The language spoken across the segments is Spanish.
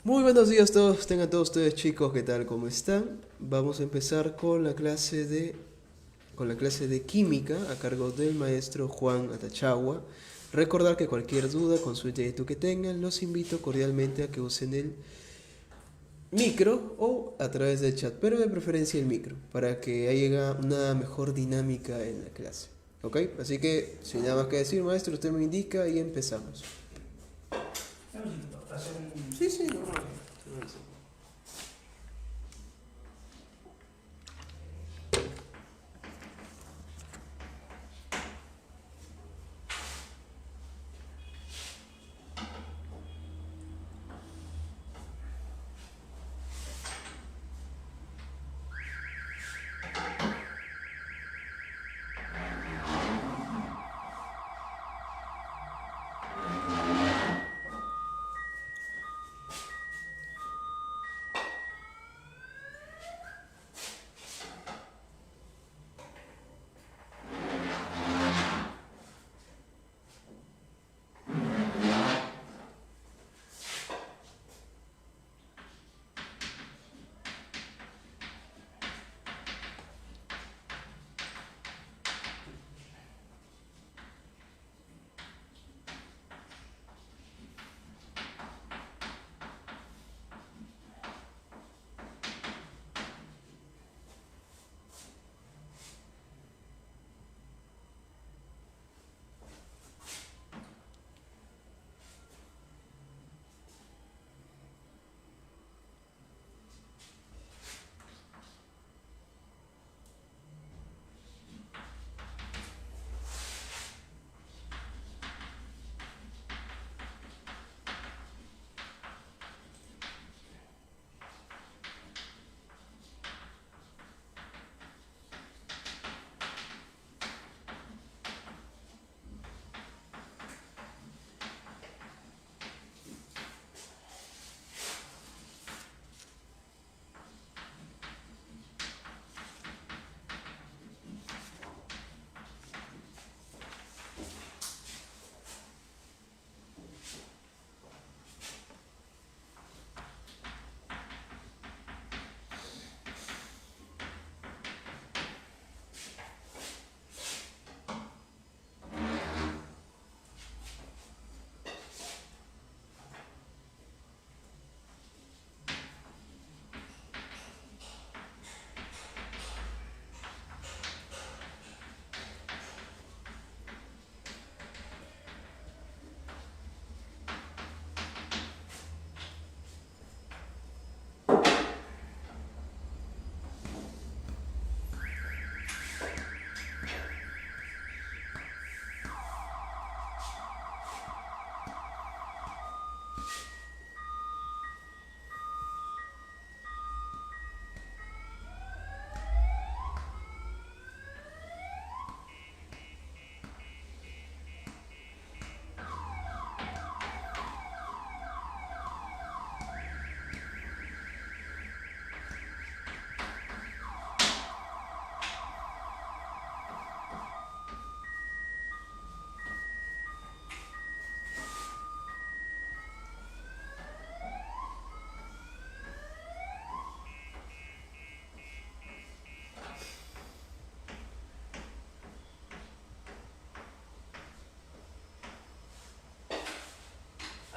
Muy buenos días a todos, tengan todos ustedes chicos, ¿qué tal? ¿Cómo están? Vamos a empezar con la clase de química a cargo del maestro Juan Atachagua. Recordar que cualquier duda, consulta y esto que tengan, los invito cordialmente a que usen el micro o a través del chat, pero de preferencia el micro, para que haya una mejor dinámica en la clase. ¿Ok? Así que, sin nada más que decir, maestro, usted me indica y empezamos. Sí, sí, normal.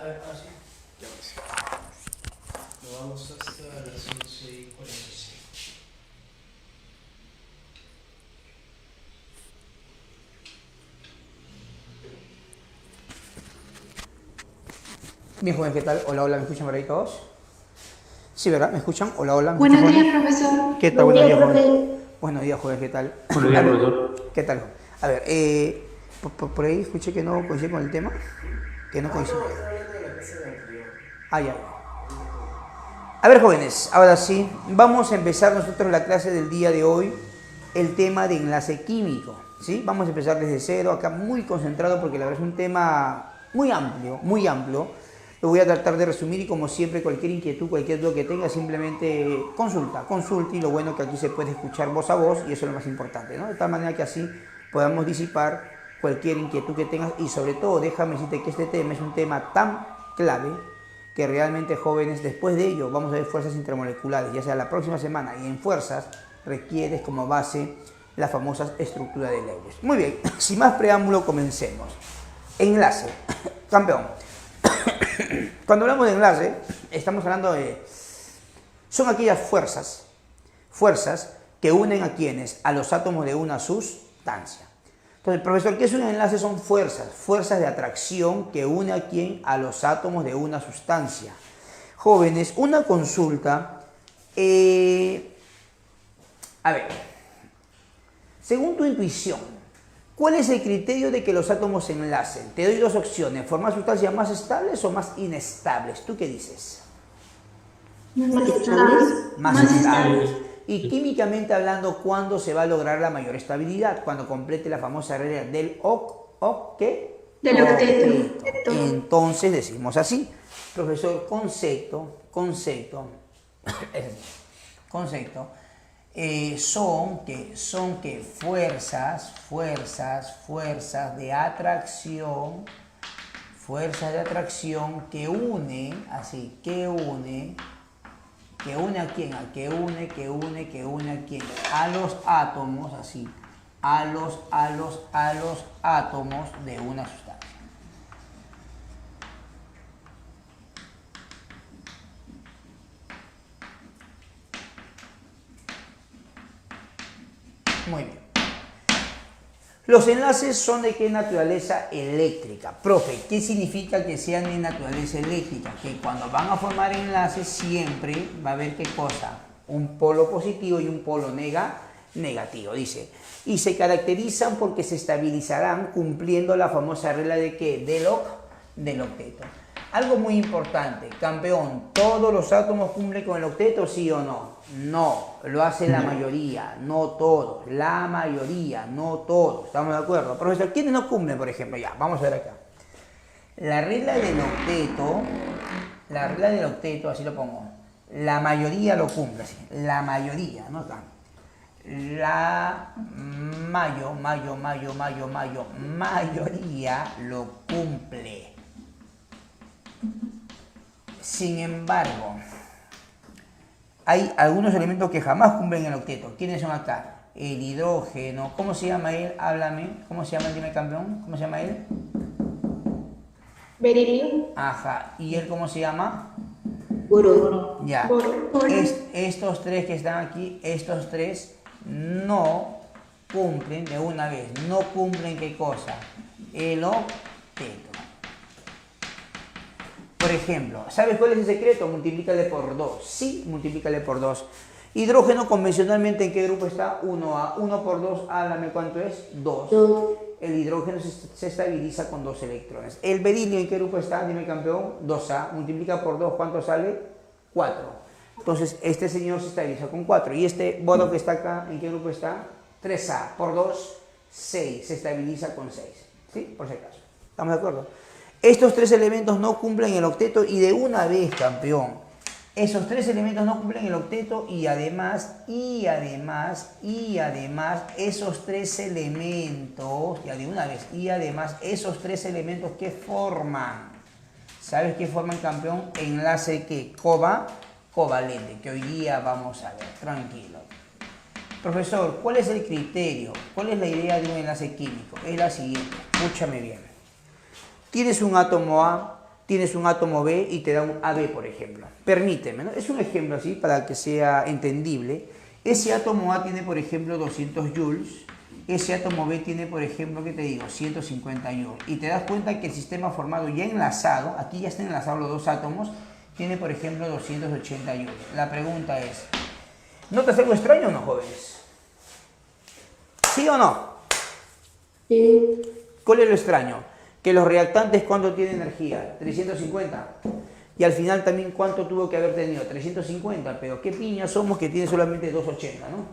A ver, ahora sí. Ya vas. Nos vamos hasta las 11:46. Bien, joven, ¿qué tal? Hola, hola, ¿me escuchan por ahí todos? Sí, ¿verdad? ¿Me escuchan? Hola, hola, ¿me escuchan Buenos por días, ahí? profesor. ¿Qué tal? Buen Buenos día, días, joven. profe. Buenos días, joven, ¿qué tal? Buenos días, profesor. ¿Qué tal? A ver, por ahí escuché que no coincide con el tema. Que no coincide. No, estaba hablando de la clase anterior. Ah, ya. A ver, jóvenes, ahora sí, vamos a empezar nosotros la clase del día de hoy, el tema de enlace químico, ¿sí? Vamos a empezar desde cero, acá muy concentrado porque la verdad es un tema muy amplio, muy amplio. Lo voy a tratar de resumir y como siempre cualquier inquietud, cualquier duda que tenga, simplemente consulta y lo bueno que aquí se puede escuchar voz a voz y eso es lo más importante, ¿no? De tal manera que así podamos disipar cualquier inquietud que tengas y sobre todo déjame decirte que este tema es un tema tan clave que realmente, jóvenes, después de ello vamos a ver fuerzas intermoleculares, ya sea la próxima semana, y en fuerzas requieres como base la famosa estructura de Lewis. Muy bien, sin más preámbulo, comencemos. Enlace. Campeón. Cuando hablamos de enlace, estamos hablando de... son aquellas fuerzas que unen a quienes, a los átomos de una sustancia. Entonces, profesor, ¿qué es un enlace? Son fuerzas de atracción que une a quién, a los átomos de una sustancia. Jóvenes, una consulta. A ver, según tu intuición, ¿cuál es el criterio de que los átomos se enlacen? Te doy dos opciones, formar sustancias más estables o más inestables. ¿Tú qué dices? Más estables. Más estables. Y químicamente hablando, ¿cuándo se va a lograr la mayor estabilidad? Cuando complete la famosa regla del ¿qué? Del octeto. Entonces decimos así, profesor, concepto, son que fuerzas de atracción que unen, así, que une a quién, que une a quién, a los átomos, así, a los átomos de una sustancia. Muy bien. Los enlaces son de qué naturaleza eléctrica. Profe, ¿qué significa que sean de naturaleza eléctrica? Que cuando van a formar enlaces siempre va a haber qué cosa, un polo positivo y un polo negativo, dice. Y se caracterizan porque se estabilizarán cumpliendo la famosa regla de qué, del octeto. Algo muy importante, campeón, ¿todos los átomos cumplen con el octeto, sí o no? No, lo hace la mayoría, no todos, la mayoría, no todos, ¿estamos de acuerdo? Profesor, ¿quiénes no cumplen, por ejemplo? Ya, vamos a ver acá. La regla del octeto, así lo pongo, la mayoría lo cumple, así, la mayoría, ¿no? La mayoría lo cumple. Sin embargo, hay algunos elementos que jamás cumplen el octeto. ¿Quiénes son acá? El hidrógeno. ¿Cómo se llama él? Háblame. ¿Cómo se llama él? Dime, campeón. ¿Cómo se llama él? Berilio. Ajá. ¿Y él cómo se llama? Boro. Ya. Boro. Estos tres que están aquí, estos tres no cumplen de una vez. No cumplen ¿qué cosa? El octeto. Por ejemplo, ¿sabes cuál es el secreto? Multiplícale por 2. Sí, multiplícale por 2. Hidrógeno convencionalmente, ¿en qué grupo está? 1A. 1 por 2, háblame cuánto es. 2. El hidrógeno se estabiliza con 2 electrones. El berilio, ¿en qué grupo está? Dime, campeón. 2A. Multiplica por 2, ¿cuánto sale? 4. Entonces, este señor se estabiliza con 4. Y este boro que está acá, ¿en qué grupo está? 3A. Por 2, 6. Se estabiliza con 6. ¿Sí? Por si acaso. ¿Estamos de acuerdo? Estos tres elementos no cumplen el octeto y de una vez, campeón, esos tres elementos no cumplen el octeto y además, esos tres elementos, ya de una vez, esos tres elementos que forman, ¿sabes qué forman, campeón? Enlace que covalente, que hoy día vamos a ver, tranquilo. Profesor, ¿cuál es el criterio? ¿Cuál es la idea de un enlace químico? Es la siguiente, escúchame bien. Tienes un átomo A, tienes un átomo B y te da un AB, por ejemplo. Permíteme, ¿no? Es un ejemplo así para que sea entendible. Ese átomo A tiene, por ejemplo, 200 joules. Ese átomo B tiene, por ejemplo, ¿qué te digo? 150 joules. Y te das cuenta que el sistema formado ya enlazado, aquí ya están enlazados los dos átomos, tiene, por ejemplo, 280 joules. La pregunta es, ¿notas algo extraño o no, jóvenes? ¿Sí o no? Sí. ¿Cuál es lo extraño? Que los reactantes, ¿cuánto tienen energía? 350. Y al final también, ¿cuánto tuvo que haber tenido? 350. Pero qué piñas somos que tiene solamente 280, ¿no?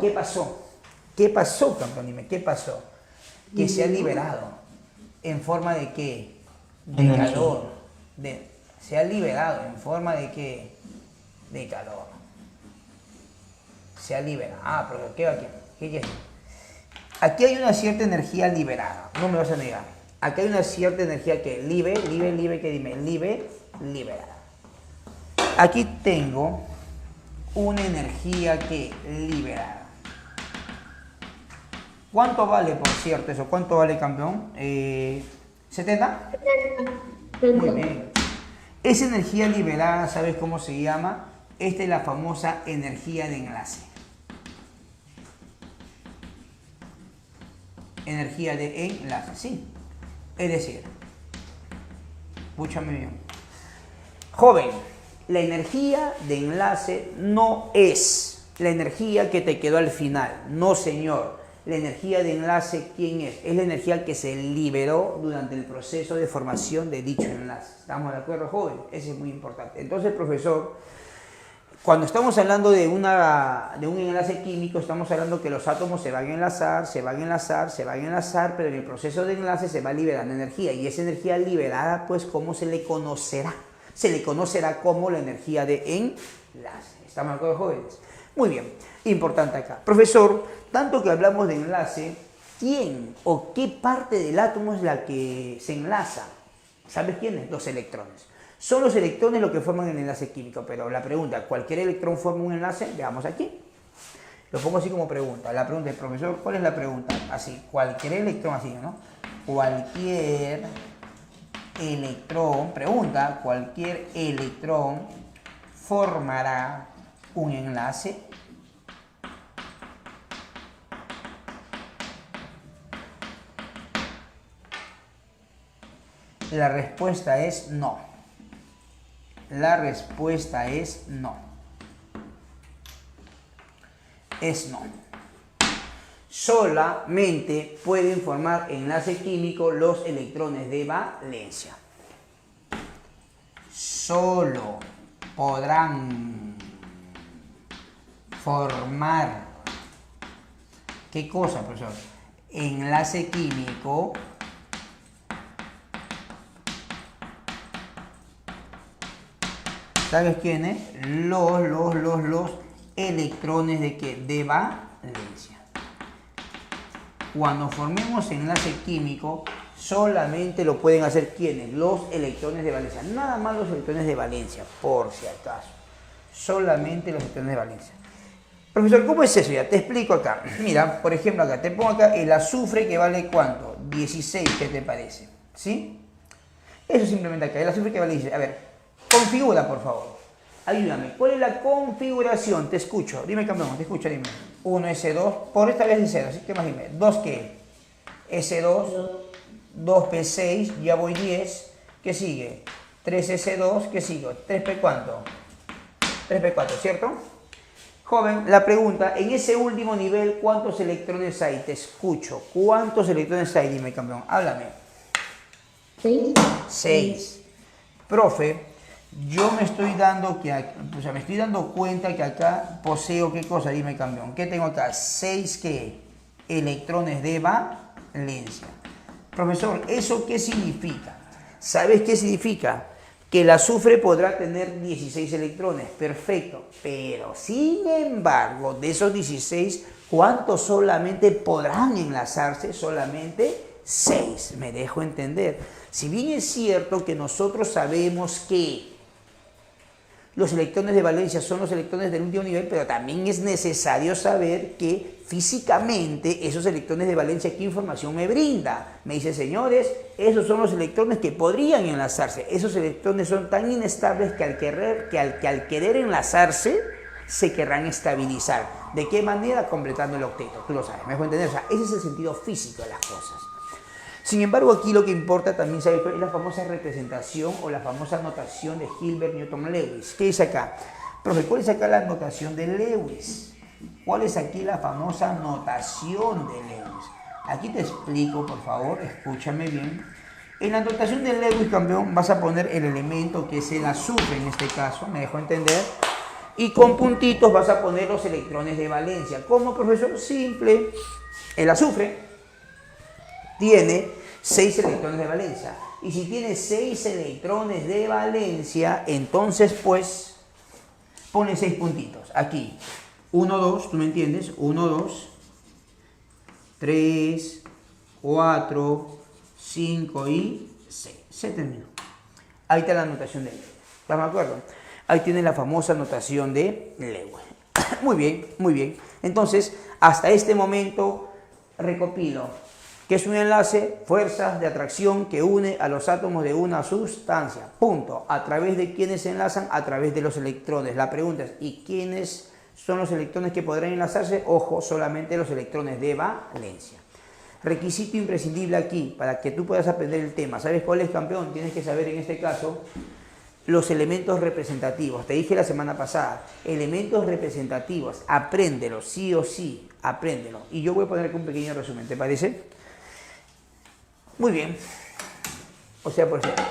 ¿Qué pasó? ¿Qué pasó, campeón? Dime, ¿qué pasó? Que se ha liberado. ¿En forma de qué? De calor. Se ha liberado. ¿En forma de qué? De calor. Se ha liberado. Ah, pero ¿qué va aquí? ¿Qué quiere decir? Aquí hay una cierta energía liberada, no me vas a negar. Aquí hay una cierta energía que ¿qué dime? liberada. Aquí tengo una energía que liberada. ¿Cuánto vale, por cierto, eso? ¿Cuánto vale, campeón? ¿70? Muy bien. Esa energía liberada, ¿sabes cómo se llama? Esta es la famosa energía de enlace. Energía de enlace, sí. Es decir, escúchame bien. Joven, la energía de enlace no es la energía que te quedó al final. No, señor. La energía de enlace, ¿quién es? Es la energía que se liberó durante el proceso de formación de dicho enlace. ¿Estamos de acuerdo, joven? Eso es muy importante. Entonces, profesor, cuando estamos hablando de un enlace químico, estamos hablando que los átomos se van a enlazar, se van a enlazar, se van a enlazar, pero en el proceso de enlace se va liberando energía. Y esa energía liberada, pues, ¿cómo se le conocerá? Se le conocerá como la energía de enlace. ¿Estamos de acuerdo, jóvenes? Muy bien, importante acá. Profesor, tanto que hablamos de enlace, ¿quién o qué parte del átomo es la que se enlaza? ¿Sabes quién es? Los electrones. Son los electrones los que forman el enlace químico, pero la pregunta, ¿cualquier electrón forma un enlace? Veamos aquí. Lo pongo así como pregunta. La pregunta es, profesor, ¿cuál es la pregunta? Así, cualquier electrón, así, ¿no? Cualquier electrón, pregunta, ¿cualquier electrón formará un enlace? La respuesta es no. La respuesta es no. Es no. Solamente pueden formar enlace químico los electrones de valencia. Solo podrán formar, ¿qué cosa, profesor? Enlace químico ¿sabes quiénes? Los electrones de ¿qué? De valencia. Cuando formemos enlace químico, solamente lo pueden hacer ¿quiénes? Los electrones de valencia. Nada más los electrones de valencia, por si acaso. Solamente los electrones de valencia. Profesor, ¿cómo es eso? Ya te explico acá. Mira, por ejemplo, acá te pongo acá el azufre que vale ¿cuánto? 16, ¿qué te parece? ¿Sí? Eso simplemente acá, el azufre que vale 16. A ver, configura, por favor. Ayúdame. ¿Cuál es la configuración? Te escucho. Dime, campeón, te escucho, dime. 1 S2, por esta vez es 0, así que más dime. 2 ¿qué? S2, 2 P6, ya voy 10. ¿Qué sigue? 3 S2, ¿qué sigue? 3 P ¿cuánto? 3 P4, ¿cierto? Joven, la pregunta, en ese último nivel, ¿cuántos electrones hay? Te escucho. ¿Cuántos electrones hay? Dime, campeón. Háblame. 6. Profe, yo me estoy dando cuenta que acá poseo ¿qué cosa? Dime, campeón. ¿Qué tengo acá? 6 ¿qué? Electrones de valencia. Profesor, ¿eso qué significa? ¿Sabes qué significa? Que el azufre podrá tener 16 electrones. Perfecto. Pero, sin embargo, de esos 16, ¿cuántos solamente podrán enlazarse? Solamente 6. Me dejo entender. Si bien es cierto que nosotros sabemos que los electrones de valencia son los electrones del último nivel, pero también es necesario saber que físicamente esos electrones de valencia, ¿qué información me brinda? Me dice, señores, esos son los electrones que podrían enlazarse. Esos electrones son tan inestables que al querer enlazarse, se querrán estabilizar. ¿De qué manera? Completando el octeto. Tú lo sabes, me dejo entender. O sea, ese es el sentido físico de las cosas. Sin embargo, aquí lo que importa también, ¿sabes? Es la famosa representación o la famosa notación de Hilbert Newton Lewis. ¿Qué dice acá? Profe, ¿cuál es acá la notación de Lewis? ¿Cuál es aquí la famosa notación de Lewis? Aquí te explico, por favor, escúchame bien. En la notación de Lewis, campeón, vas a poner el elemento que es el azufre en este caso, me dejo entender. Y con puntitos vas a poner los electrones de valencia. ¿Cómo, profesor? Simple. El azufre tiene 6 electrones de valencia. Y si tiene 6 electrones de valencia, entonces pues pone 6 puntitos. Aquí, 1, 2, ¿tú me entiendes? 1, 2, 3, 4, 5 y 6. Se terminó. Ahí está la notación de Lewis. ¿Estás de acuerdo? Ahí tiene la famosa notación de Lewis. Muy bien, muy bien. Entonces, hasta este momento, recopilo. ¿Qué es un enlace? Fuerzas de atracción que une a los átomos de una sustancia. Punto. ¿A través de quiénes se enlazan? A través de los electrones. La pregunta es, ¿y quiénes son los electrones que podrán enlazarse? Ojo, solamente los electrones de valencia. Requisito imprescindible aquí para que tú puedas aprender el tema. ¿Sabes cuál es, campeón? Tienes que saber en este caso los elementos representativos. Te dije la semana pasada, elementos representativos, apréndelos, sí o sí, apréndelo. Y yo voy a poner aquí un pequeño resumen, ¿te parece? Muy bien. O sea, por ejemplo,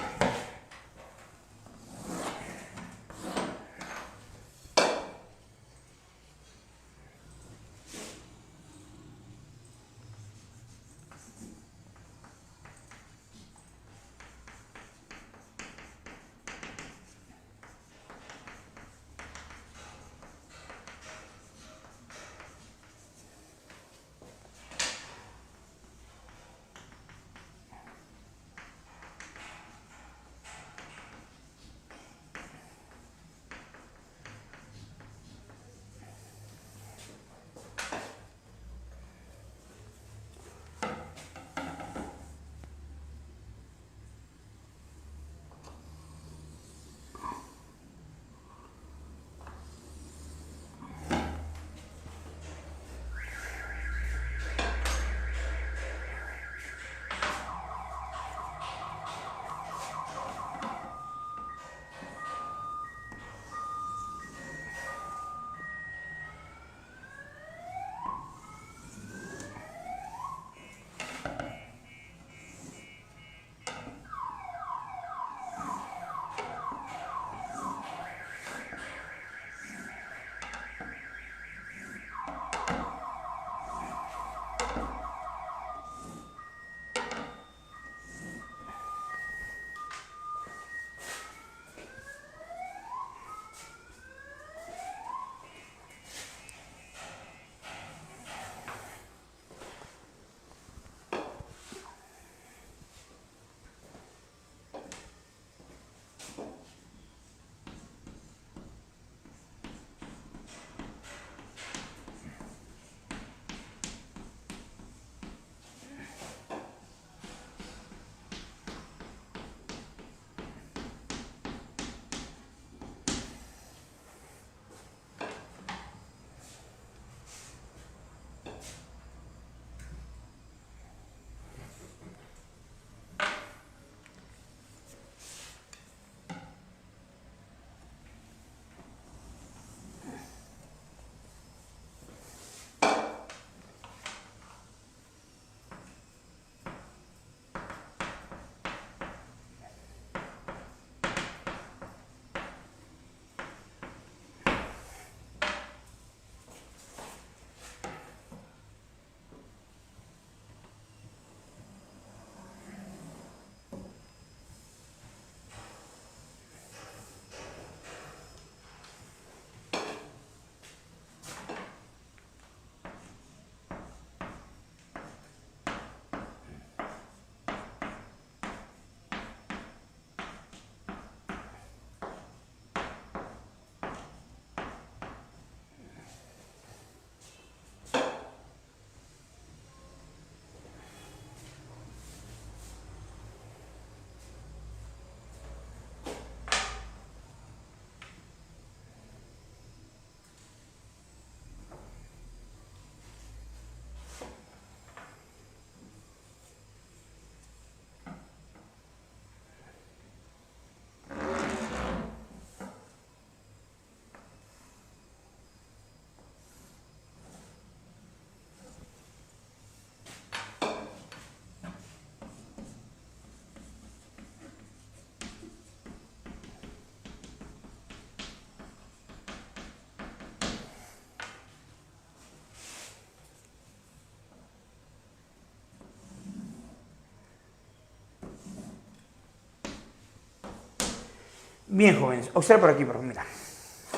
bien, jóvenes, observa por aquí, mira.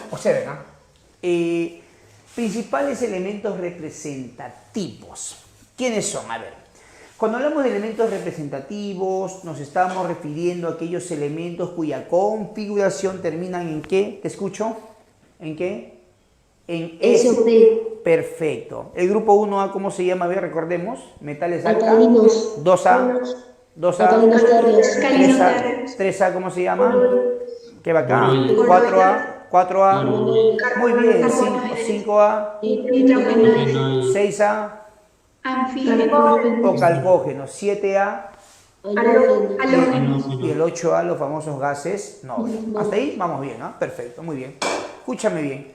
Observen, ¿no? Principales elementos representativos. ¿Quiénes son? A ver, Cuando hablamos de elementos representativos, nos estamos refiriendo a aquellos elementos cuya configuración terminan en ¿qué? ¿Te escucho? ¿En qué? En S. Perfecto. El grupo 1A, ¿cómo se llama? A ver, recordemos. Metales alta. Alcalinos. 2A. 2A. Alcalinos tercios. 3A. 3A, ¿cómo se llama? ¿Qué va acá? 4A. 4A. Muy bien. 5A. 6A. O calcógenos. 7A. Y el 8A, los famosos gases nobles. Hasta ahí vamos bien, ¿no? Perfecto, muy bien. Escúchame bien.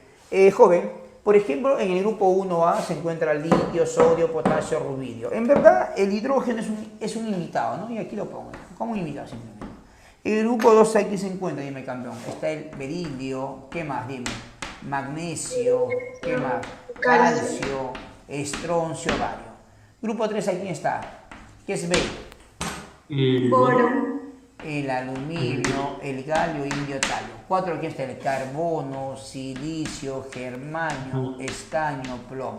Joven, por ejemplo, en el grupo 1A se encuentra litio, sodio, potasio, rubidio. En verdad, el hidrógeno es un invitado, ¿no? Y aquí lo pongo, como un invitado simplemente. En el grupo 2A, ¿qué se encuentra? Dime, campeón. Está el berilio, ¿qué más? Dime. Magnesio, ¿qué más? Calcio, estroncio, bario. Grupo 3, ¿a quién está? ¿Qué es B? El aluminio, el galio, indio, talio. 4, aquí está el carbono, silicio, germanio, estaño, plomo.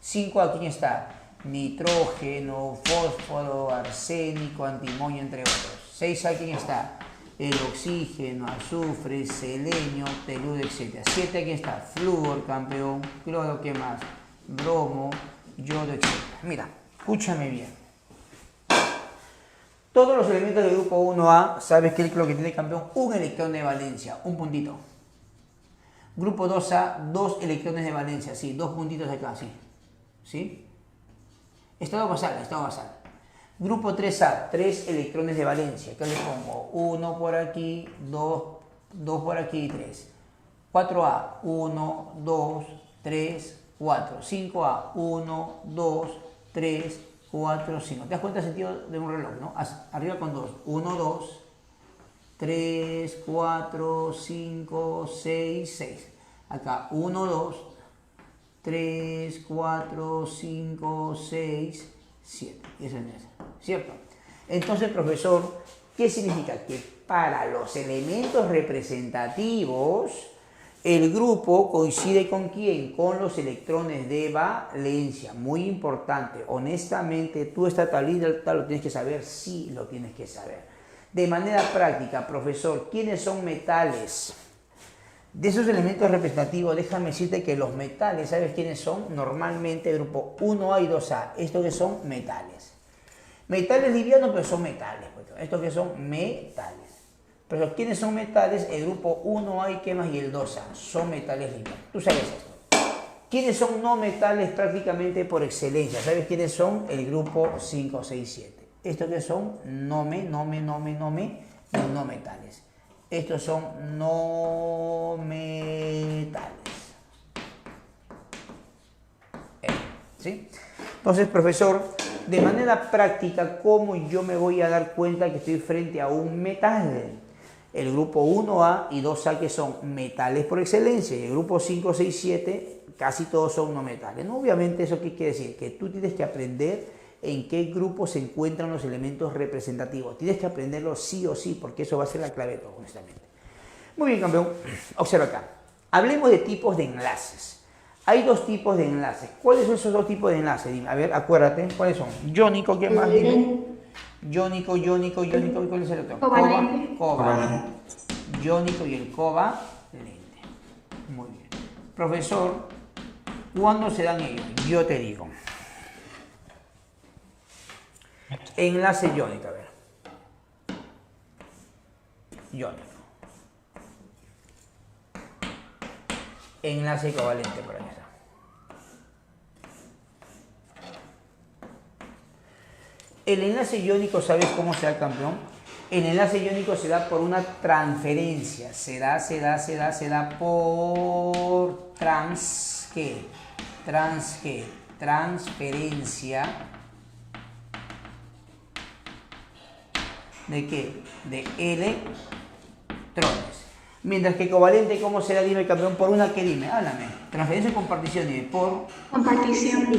5, aquí está nitrógeno, fósforo, arsénico, antimonio, entre otros. 6, aquí está el oxígeno, azufre, selenio, telurio, etc. 7, aquí está flúor, campeón, cloro, ¿qué más? Bromo, yodo, etc. Mira, escúchame bien. Todos los elementos del grupo 1A, ¿sabes qué es lo que tiene, campeón? Un electrón de valencia, un puntito. Grupo 2A, 2 electrones de valencia, sí, 2 puntitos acá, sí. ¿Sí? Estado basal, estado basal. Grupo 3A, 3 electrones de valencia. ¿Qué le pongo? 1 por aquí, 2 por aquí y 3. 4A, 1, 2, 3, 4. 5A, 1, 2, 3, 4, 5. ¿Te das cuenta del sentido de un reloj, no? Arriba con 2. 1, 2, 3, 4, 5, 6, 6. Acá 1, 2, 3, 4, 5, 6, 7. Y eso es eso, ¿cierto? Entonces, profesor, ¿qué significa? Que para los elementos representativos, el grupo coincide con quién? Con los electrones de valencia. Muy importante. Honestamente, tú esta tablita lo tienes que saber. Sí, lo tienes que saber. De manera práctica, profesor, ¿quiénes son metales? De esos elementos representativos, déjame decirte que los metales, ¿sabes quiénes son? Normalmente el grupo 1A y 2A. Estos que son metales. Metales livianos, pero son metales. Estos que son metales. Pero ¿quiénes son metales? El grupo 1A y ¿qué más? Y el 2A. Son metales livianos. Tú sabes esto. ¿Quiénes son no metales prácticamente por excelencia? ¿Sabes quiénes son? El grupo 5, 6, 7. Estos que son no metales. Estos son no metales. ¿Sí? Entonces, profesor, de manera práctica, ¿cómo yo me voy a dar cuenta que estoy frente a un metal? El grupo 1A y 2A que son metales por excelencia y el grupo 5, 6, 7 casi todos son no metales, ¿no? Obviamente, ¿eso qué quiere decir? Que tú tienes que aprender en qué grupo se encuentran los elementos representativos. Tienes que aprenderlo sí o sí, porque eso va a ser la clave de todo, honestamente. Muy bien, campeón. Observa acá. Hablemos de tipos de enlaces. Hay 2 tipos de enlaces. ¿Cuáles son esos 2 tipos de enlaces? Dime, a ver, acuérdate. ¿Cuáles son? Iónico, ¿qué más? Dime. Iónico, ¿y cuál es el otro? Covalente. Covalente. Iónico y el covalente. Muy bien. Profesor, ¿cuándo se dan ellos? Yo te digo. Enlace iónico, a ver. Iónico. Enlace covalente, por ahí está. El enlace iónico, ¿sabes cómo se da, campeón? El enlace iónico se da por una transferencia. Se da por transferencia. ¿De qué? De electrones. Mientras que covalente, ¿cómo se da? Dime, campeón, por una que dime, háblame. Transferencia o compartición, dime, por Compartición.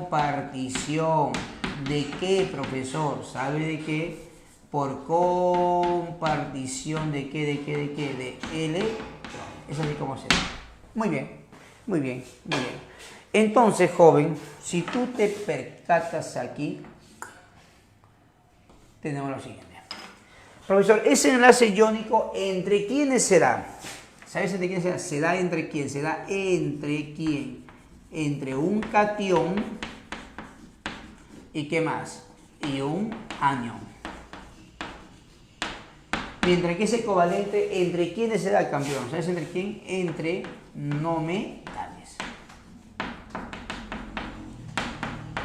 compartición. ¿De qué, profesor? ¿Sabe de qué? Por compartición de qué, de electrones. Es así como se da. Muy bien. Entonces, joven, si tú te percatas aquí, tenemos lo siguiente. Profesor, ese enlace iónico, ¿entre quiénes será? ¿Sabes entre quiénes será? ¿Será entre quién? ¿Será entre quién? Entre un catión y ¿qué más? Y un anión. Mientras que ese covalente, ¿entre quiénes será el campeón? ¿Sabes entre quién? Entre no metales.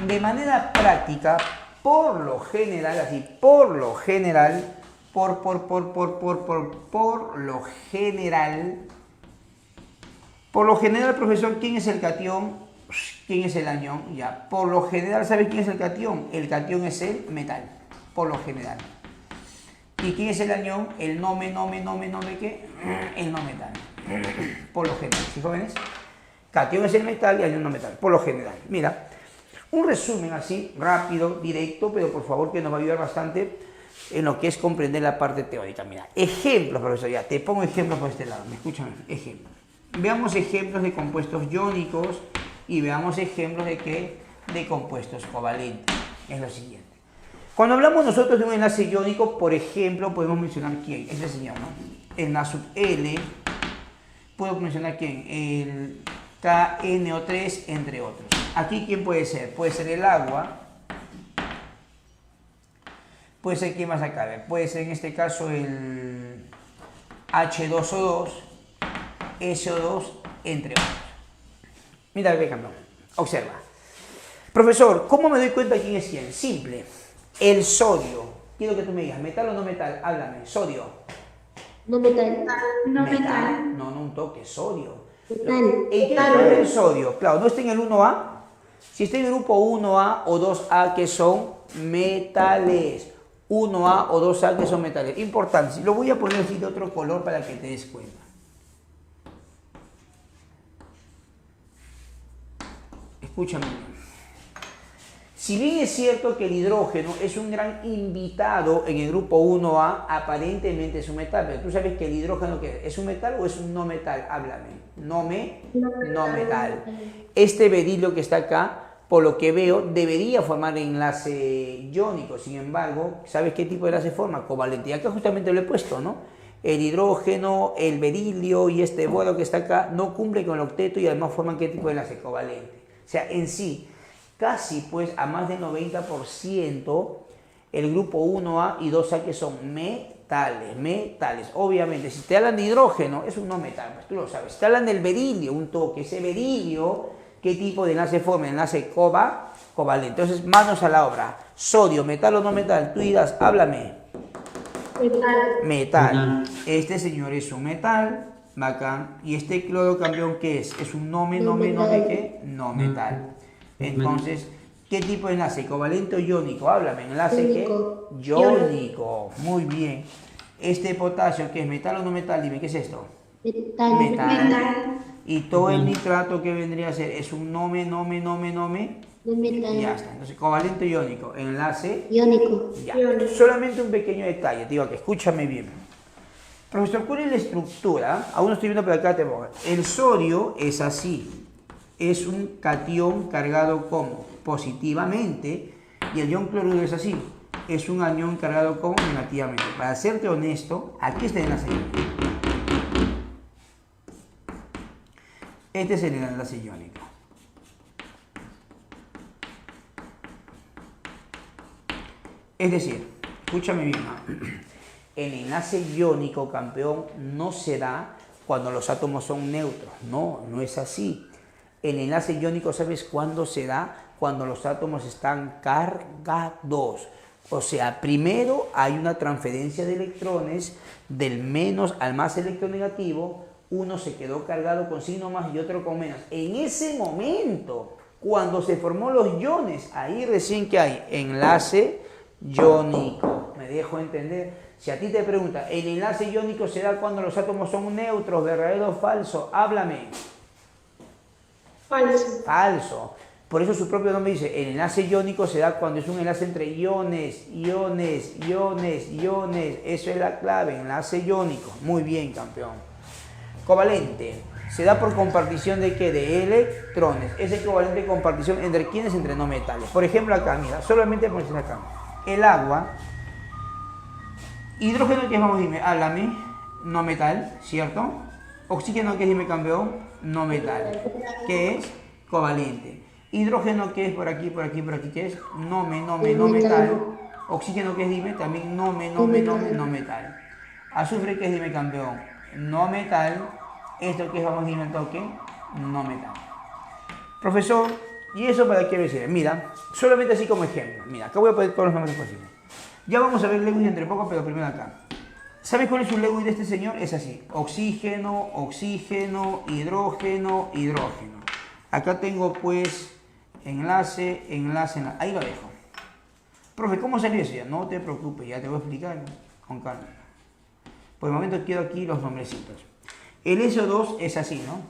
De manera práctica, por lo general, así, por lo general, por lo general, profesor, ¿quién es el catión? ¿Quién es el anión? Ya, por lo general, ¿sabes quién es el catión? El catión es el metal, por lo general. ¿Y quién es el anión? El ¿qué? El no metal, por lo general, ¿sí, jóvenes? Catión es el metal y anión no metal, por lo general. Mira, un resumen así, rápido, directo, pero por favor que nos va a ayudar bastante en lo que es comprender la parte teórica. Mira, ejemplos, profesor, ya, te pongo ejemplos por este lado, me escuchan, ejemplos. Veamos ejemplos de compuestos iónicos y veamos ejemplos de ¿qué? De compuestos covalentes. Es lo siguiente. Cuando hablamos nosotros de un enlace iónico, por ejemplo, podemos mencionar quién, este señor, ¿no? El Na-L, puedo mencionar quién, el KNO3, entre otros. Aquí, ¿quién puede ser? Puede ser el agua. Puede ser, ¿quién más acá? Puede ser en este caso el H2O2, SO2, entre otros. Mira, ve, campeón. Observa. Profesor, ¿cómo me doy cuenta quién es quién? Simple. El sodio. Quiero que tú me digas, ¿metal o no metal? Háblame. Sodio. No metal. No Metal. metal. No, no un toque, sodio. Metal. ¿En qué está el sodio? Claro, ¿no está en el 1A? Si está en el grupo 1A o 2A, que son metales. 1A o 2A, que son metales. Importante, lo voy a poner así de otro color para que te des cuenta. Escúchame bien. Si bien es cierto que el hidrógeno es un gran invitado en el grupo 1A, aparentemente es un metal, pero tú sabes que el hidrógeno ¿qué es? ¿Es un metal o es un no metal? Háblame. No metal. Este berilio que está acá, por lo que veo, debería formar enlace iónico. Sin embargo, ¿sabes qué tipo de enlace forma? Covalente. Y acá justamente lo he puesto, ¿no? El hidrógeno, el berilio y este boro que está acá no cumple con el octeto y además forman qué tipo de enlace covalente. O sea, en sí, casi pues a más del 90% el grupo 1A y 2A que son metales. Obviamente, si te hablan de hidrógeno, es un no metal, pues tú lo sabes. Si te hablan del berilio, un toque, ese berilio, ¿qué tipo de enlace forma? Enlace covalente. Entonces, manos a la obra. Sodio, metal o no metal, tú dirás, háblame. Metal. Este señor es un metal, bacán. Y este cloro campeón, ¿qué es? Es un no ¿qué? No metal. Entonces, ¿qué tipo de enlace? ¿Covalente o iónico? Háblame, ¿enlace qué? Iónico. Muy bien. Este potasio, ¿qué es? ¿Metal o no metal? Dime, ¿qué es esto? Metal. Y todo el nitrato que vendría a ser es un no metal. Ya está. Entonces, covalente iónico. Enlace Iónico. ya. Solamente un pequeño detalle. Te digo que escúchame bien. Profesor, ¿cuál es la estructura? Aún no estoy viendo, pero acá te pongo. El sodio es así. Es un catión cargado como positivamente y el ion cloruro es así. Es un anión cargado como negativamente. Para serte honesto, aquí está el enlace iónico. Este es el enlace iónico. Es decir, escúchame bien, el enlace iónico, campeón, no se da cuando los átomos son neutros. No, no es así. El enlace iónico, ¿sabes cuándo se da? Cuando los átomos están cargados. O sea, primero hay una transferencia de electrones del menos al más electronegativo. Uno se quedó cargado con signo más y otro con menos. En ese momento, cuando se formó los iones, ahí recién que hay enlace iónico. ¿Me dejo entender? Si a ti te pregunta, ¿el enlace iónico se da cuando los átomos son neutros, verdadero o falso? Háblame. Falso. Por eso su propio nombre dice, el enlace iónico se da cuando es un enlace entre iones. Eso es la clave, enlace iónico. Muy bien, campeón. Covalente. Se da por compartición de ¿qué? De electrones. Ese covalente de compartición entre quiénes, entre no metales. Por ejemplo acá, mira, solamente por decir acá. El agua Hidrógeno, ¿qué es? Vamos, dime, háblame. No metal, ¿cierto? Oxígeno, ¿qué es? Dime, campeón. No metal. ¿Qué es? Covalente. Hidrógeno, ¿qué es? Por aquí, por aquí, por aquí, ¿qué es? No metal. Oxígeno, ¿qué es? Dime, también no metal. Azufre, ¿qué es? Dime, campeón. No metal. Esto, ¿qué es? Vamos, dime el toque. No metal. Profesor, ¿y eso para qué decir? Mira, solamente así como ejemplo. Mira, acá voy a poner todos los nombres posibles. Ya vamos a ver Lewis entre poco, pero primero acá. ¿Sabes cuál es un Lewis de este señor? Es así. Oxígeno, oxígeno, hidrógeno, hidrógeno. Acá tengo pues enlace, enlace, enlace. Ahí lo dejo. Profe, ¿cómo salió eso? Ya no te preocupes, ya te voy a explicar con calma. Por el momento quiero aquí los nombrecitos. El SO2 es así, ¿no?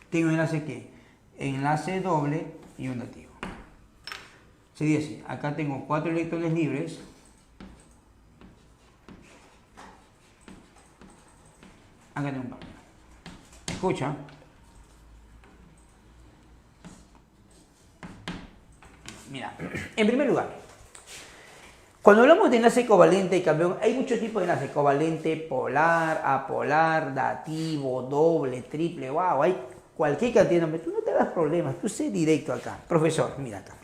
Tengo enlace ¿qué? Enlace doble y un dativo. Sería así. Acá tengo 4 electrones libres. Acá tengo un par. Escucha. Mira, en primer lugar, cuando hablamos de enlace covalente y campeón, hay muchos tipos de enlace. Covalente, polar, apolar, dativo, doble, triple, wow, hay cualquier cantidad de nombres. Tú no te hagas problemas, tú sé directo acá. Profesor, mira acá.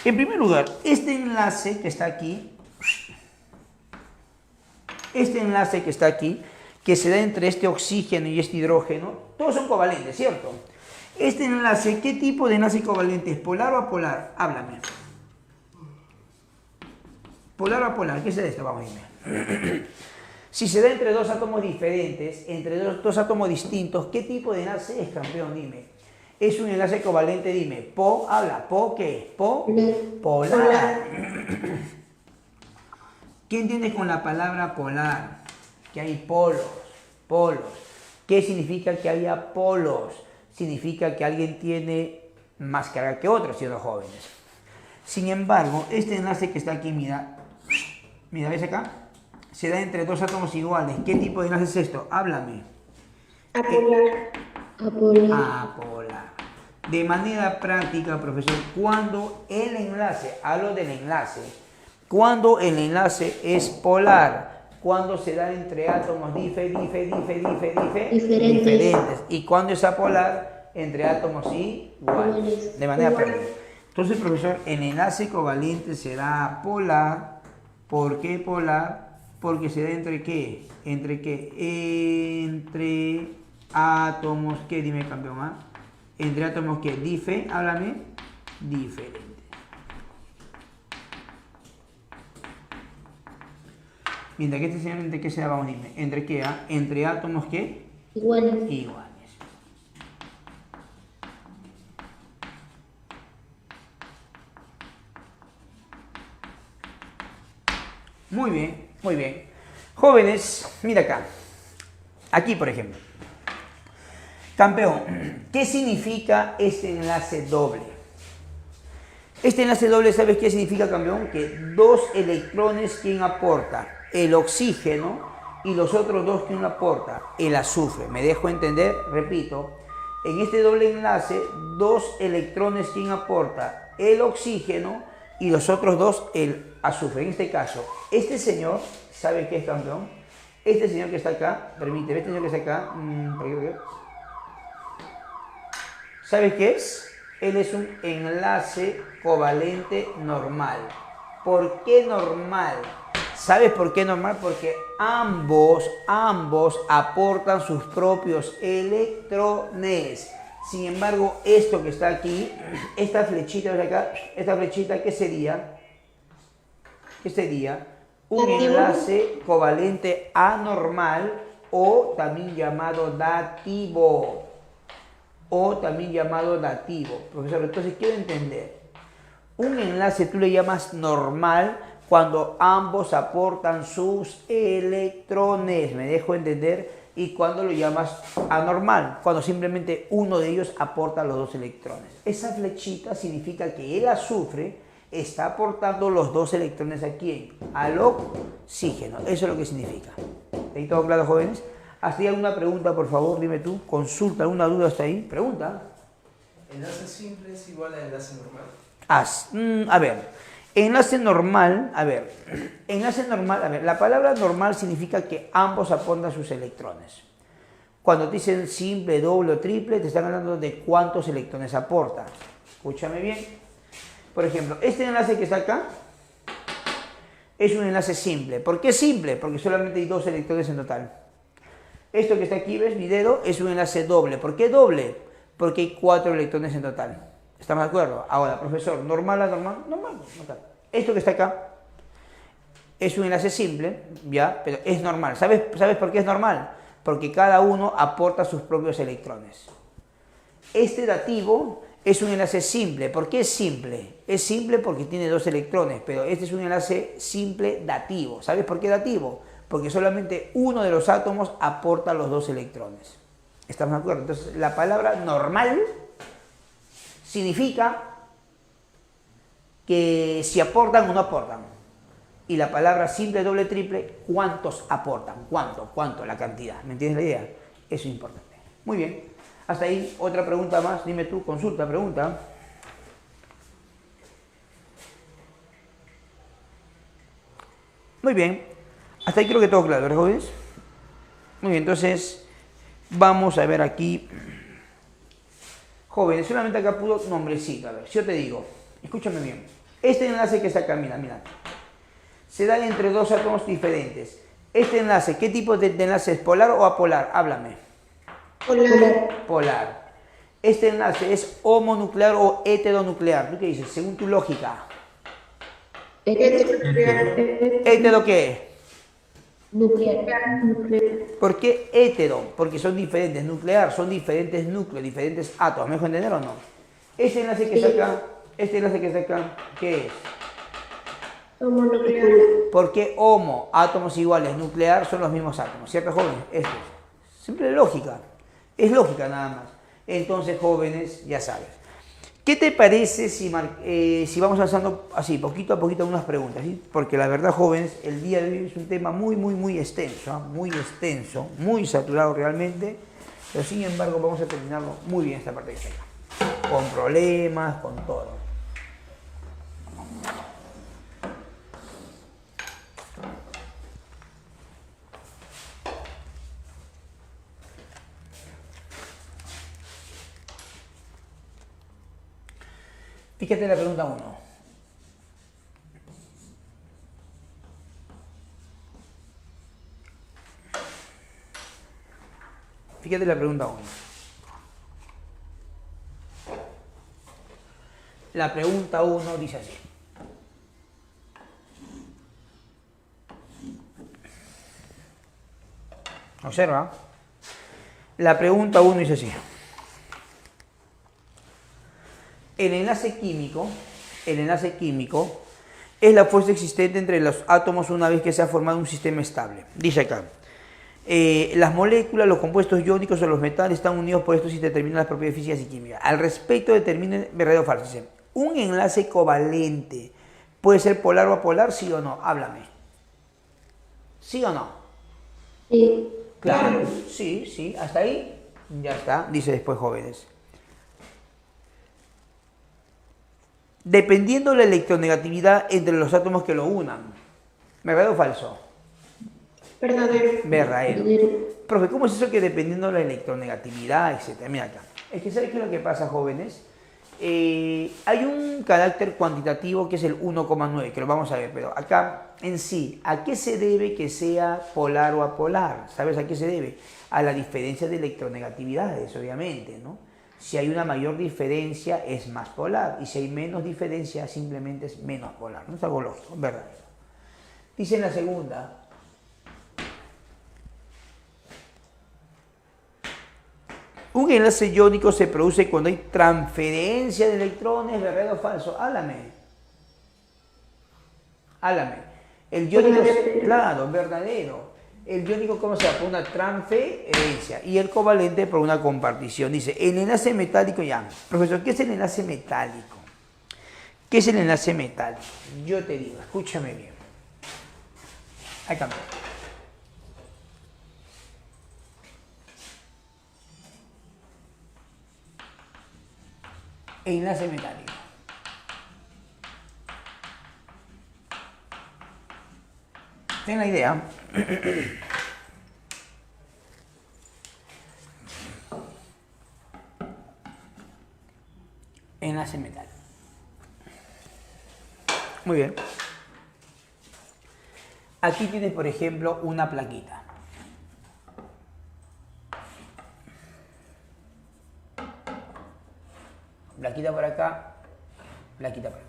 En primer lugar, este enlace que está aquí, que se da entre este oxígeno y este hidrógeno, todos son covalentes, ¿cierto? Este enlace, ¿qué tipo de enlace covalente es? ¿Polar o apolar? Háblame. ¿Polar o apolar? ¿Qué es esto? Vamos a irme. Si se da entre dos átomos diferentes, entre dos átomos distintos, ¿qué tipo de enlace es, campeón? Dime. Es un enlace covalente, dime. Habla. ¿Qué es? Polar. ¿Qué entiendes con la palabra polar? Que hay polos. ¿Qué significa que haya polos? Significa que alguien tiene más carga que otro, siendo jóvenes. Sin embargo, este enlace que está aquí, mira, ¿ves acá? Se da entre dos átomos iguales. ¿Qué tipo de enlace es esto? Háblame. Apolar. De manera práctica, profesor, cuando el enlace, hablo del enlace, cuando el enlace es polar, cuando se da entre átomos diferentes, y cuando es apolar, entre átomos iguales, de manera práctica. Entonces, profesor, el enlace covalente será polar. ¿Por qué polar? Porque se da entre ¿qué? Entre átomos, ¿qué? Dime, campeón, ¿ah? Entre átomos ¿qué? Háblame. Diferente. Mientras que este señor, ¿entre qué se da? Vamos a decir, ¿entre qué? ¿Ah? Entre átomos ¿qué? Iguales. Muy bien, muy bien. Jóvenes, mira acá. Aquí, por ejemplo. Campeón, ¿qué significa este enlace doble? Este enlace doble, ¿sabes qué significa, campeón? Que dos electrones, ¿quién aporta? El oxígeno, y los otros dos, ¿quién aporta? El azufre. ¿Me dejo entender? Repito. En este doble enlace, dos electrones, ¿quién aporta? El oxígeno, y los otros dos, el azufre. En este caso, este señor, ¿sabe qué es, campeón? Este señor que está acá, permíteme, este señor que está acá, ¿sabes qué es? Él es un enlace covalente normal. ¿Por qué normal? ¿Sabes por qué normal? Porque ambos aportan sus propios electrones. Sin embargo, esto que está aquí, esta flechita de acá, esta flechita, ¿qué sería? ¿Qué sería? Un enlace covalente anormal o también llamado dativo. Profesor, entonces quiero entender. Un enlace tú le llamas normal cuando ambos aportan sus electrones. ¿Me dejo entender? Y cuando lo llamas anormal, cuando simplemente uno de ellos aporta los dos electrones. Esa flechita significa que el azufre está aportando los dos electrones a quién, al oxígeno. Eso es lo que significa. ¿Está todo claro, jóvenes? ¿Hasta ahí alguna pregunta, por favor? Dime tú. Consulta, ¿alguna duda hasta ahí? Pregunta. ¿Enlace simple es igual a enlace normal? A ver, Enlace normal, a ver, la palabra normal significa que ambos aportan sus electrones. Cuando te dicen simple, doble o triple, te están hablando de cuántos electrones aportan. Escúchame bien. Por ejemplo, este enlace que está acá es un enlace simple. ¿Por qué simple? Porque solamente hay 2 electrones en total. Esto que está aquí, ¿ves? Mi dedo es un enlace doble. ¿Por qué doble? Porque hay 4 electrones en total. ¿Estamos de acuerdo? Ahora, profesor, normal a normal, normal. Esto que está acá es un enlace simple, ¿ya? Pero es normal. ¿Sabes por qué es normal? Porque cada uno aporta sus propios electrones. Este dativo es un enlace simple. ¿Por qué es simple? Es simple porque tiene 2 electrones, pero este es un enlace simple dativo. ¿Sabes por qué dativo? Porque solamente uno de los átomos aporta los 2 electrones. ¿Estamos de acuerdo? Entonces, la palabra normal significa que si aportan o no aportan. Y la palabra simple, doble, triple, ¿cuántos aportan? ¿Cuánto? La cantidad. ¿Me entiendes la idea? Eso es importante. Muy bien. Hasta ahí, otra pregunta más. Dime tú, consulta, pregunta. Muy bien. Hasta ahí creo que todo claro, ¿verdad, jóvenes? Muy bien, entonces vamos a ver aquí. Jóvenes, solamente acá puro nombrecito. A ver, si yo te digo, escúchame bien. Este enlace que está acá, mira. Se da entre 2 átomos diferentes. Este enlace, ¿qué tipo de enlace es? ¿Polar o apolar? Háblame. Polar. Este enlace es homonuclear o heteronuclear. ¿Tú qué dices? Según tu lógica. ¿Hetero qué? Nuclear. ¿Por qué hetero? Porque son diferentes. Nuclear son diferentes núcleos, diferentes átomos. ¿Me dejo entender o no? Este enlace que está acá, ¿qué es? Homonuclear. ¿Por qué homo? Átomos iguales. Nuclear son los mismos átomos. ¿Cierto, jóvenes? Esto es simple lógica. Es lógica nada más. Entonces, jóvenes, ya sabes. ¿Qué te parece si vamos avanzando así, poquito a poquito, unas preguntas? ¿Sí? Porque la verdad, jóvenes, el día de hoy es un tema muy extenso, ¿eh? Muy extenso, muy saturado realmente, pero sin embargo vamos a terminarlo muy bien esta parte de acá. Con problemas, con todo. Fíjate la pregunta 1. Fíjate la pregunta 1. La pregunta 1 dice así. Observa. La pregunta 1 dice así. El enlace químico es la fuerza existente entre los átomos una vez que se ha formado un sistema estable. Dice acá, las moléculas, los compuestos iónicos o los metales están unidos por esto y determinan las propiedades físicas y químicas. Al respecto, determinen verdadero o falso. Dice, ¿un enlace covalente puede ser polar o apolar? ¿Sí o no? Háblame. ¿Sí o no? Sí. Claro. Sí. Hasta ahí ya está. Dice después, jóvenes. Dependiendo de la electronegatividad entre los átomos que lo unan. ¿Verdadero o falso? Verdadero. Profe, ¿cómo es eso que dependiendo de la electronegatividad, etcétera? Mira acá. Es que ¿sabes qué es lo que pasa, jóvenes? Hay un carácter cuantitativo que es el 1,9, que lo vamos a ver, pero acá en sí, ¿a qué se debe que sea polar o apolar? ¿Sabes a qué se debe? A la diferencia de electronegatividades, obviamente, ¿no? Si hay una mayor diferencia es más polar y si hay menos diferencia simplemente es menos polar. No es algo lógico, ¿verdad? Dice en la segunda. Un enlace iónico se produce cuando hay transferencia de electrones, ¿verdadero o falso? Háblame. El iónico, claro, verdadero. El iónico, ¿cómo se llama? Por una transferencia. Y el covalente por una compartición. Dice, el enlace metálico, ya. Profesor, ¿qué es el enlace metálico? ¿Qué es el enlace metálico? Yo te digo, escúchame bien. Ahí cambia. Enlace metálico. ten la idea. Enlace metal. Muy bien. Aquí tienes, por ejemplo, una plaquita. Plaquita por acá, plaquita por acá.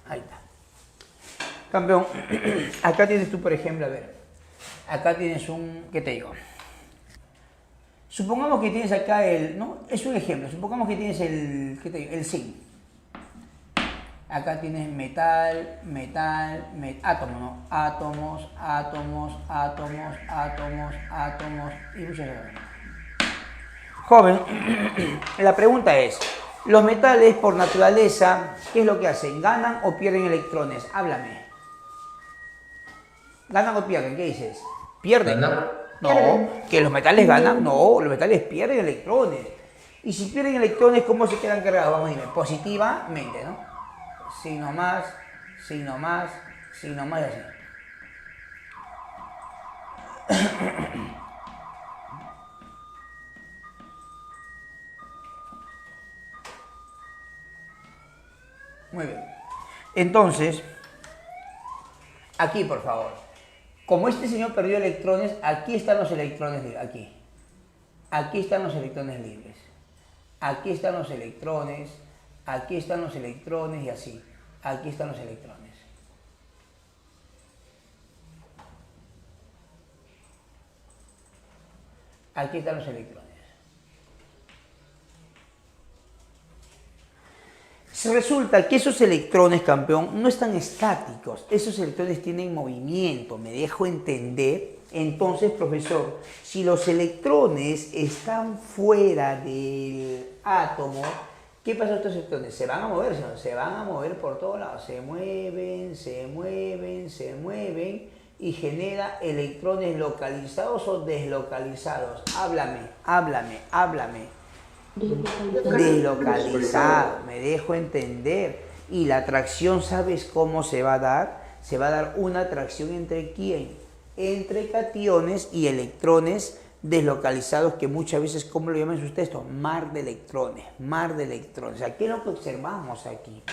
Ahí está. Campeón, acá tienes tú, por ejemplo, a ver, acá tienes un, ¿qué te digo? Supongamos que tienes acá el, ¿no? Es un ejemplo, supongamos que tienes el, ¿qué te digo? El zinc. Acá tienes metal, átomo, ¿no? Átomos, y muchas cosas. Joven, la pregunta es, los metales por naturaleza, ¿qué es lo que hacen? ¿Ganan o pierden electrones? Háblame. ¿Ganan o pierden? ¿Qué dices? ¿Pierden? ¿Ganan? No, que los metales ganan, no, los metales pierden electrones. Y si pierden electrones, ¿cómo se quedan cargados? Vamos a decir, positivamente, ¿no? Signo más, y así. Muy bien. Entonces, aquí por favor, como este señor perdió electrones, aquí están los electrones libres, aquí están los electrones libres, aquí están los electrones y así, aquí están los electrones. Aquí están los electrones. Resulta que esos electrones, campeón, no están estáticos, esos electrones tienen movimiento, me dejo entender. Entonces, profesor, si los electrones están fuera del átomo, ¿qué pasa con estos electrones? Se van a mover, se van a mover por todos lados, se mueven y genera electrones localizados o deslocalizados. Háblame. Deslocalizado, me dejo entender. Y la atracción, ¿sabes cómo se va a dar? Se va a dar una atracción entre ¿quién? Entre cationes y electrones deslocalizados, que muchas veces, ¿cómo lo llaman en sus textos? Mar de electrones. O sea, ¿qué es lo que observamos aquí?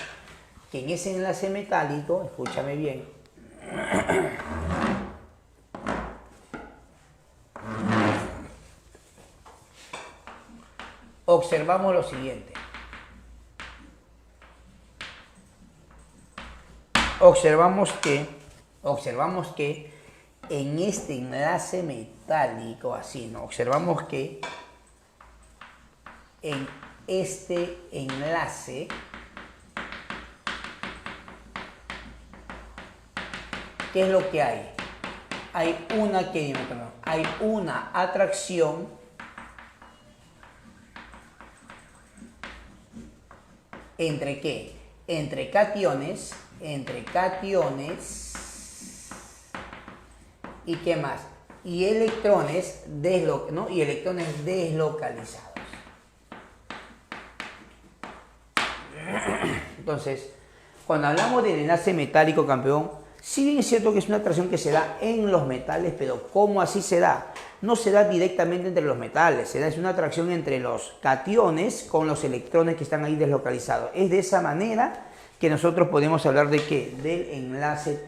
Que en ese enlace metálico, escúchame bien, observamos lo siguiente. Observamos que en este enlace metálico, así, ¿no? Observamos que en este enlace ¿qué es lo que hay? Hay una atracción ¿entre qué? Entre cationes y ¿qué más? Y electrones, deslocalizados. Entonces, cuando hablamos del enlace metálico, campeón, sí bien es cierto que es una atracción que se da en los metales, pero ¿cómo así se da? No se da directamente entre los metales, es una atracción entre los cationes con los electrones que están ahí deslocalizados. Es de esa manera que nosotros podemos hablar de ¿qué? Del enlace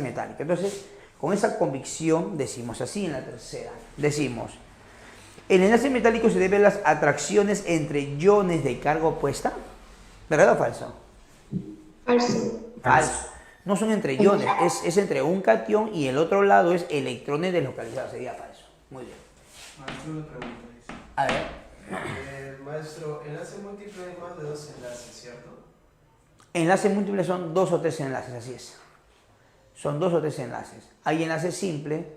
metálico. Entonces, con esa convicción decimos así en la tercera, decimos, el enlace metálico se debe a las atracciones entre iones de carga opuesta, ¿verdad o falso? Falso. No son entre iones, es entre un catión y el otro lado es electrones deslocalizados, sería falso. Muy bien. Maestro, una pregunta. Dice. A ver. Maestro, enlace múltiple hay más de 2 enlaces, ¿cierto? Enlaces múltiples son 2 o 3 enlaces, así es. Son 2 o 3 enlaces. Hay enlace simple,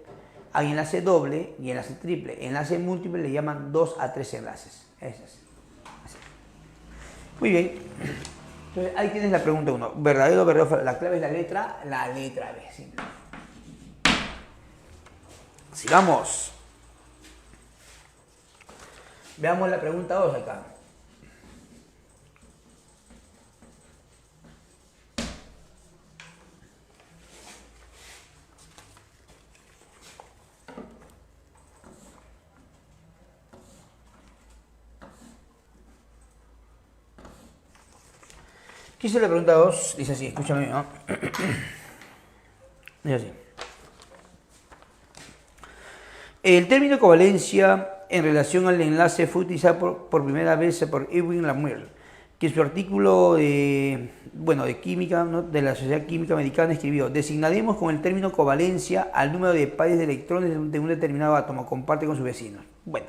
Hay enlace doble y enlace triple. Enlace múltiple le llaman 2 a 3 enlaces. Es así. Así. Muy bien. Entonces, ahí tienes la pregunta 1. ¿Verdadero o verdadero falso? La clave es la letra B. Simple. Sigamos. Veamos la pregunta 2 acá. ¿Qué dice la pregunta 2? Dice así, escúchame, ¿no? Dice así. El término covalencia en relación al enlace fue utilizado por primera vez por Erwin Lamouille, que en su artículo de química, ¿no?, de la Sociedad Química Americana escribió: designaremos con el término covalencia al número de pares de electrones de un determinado átomo, comparte con sus vecinos. Bueno.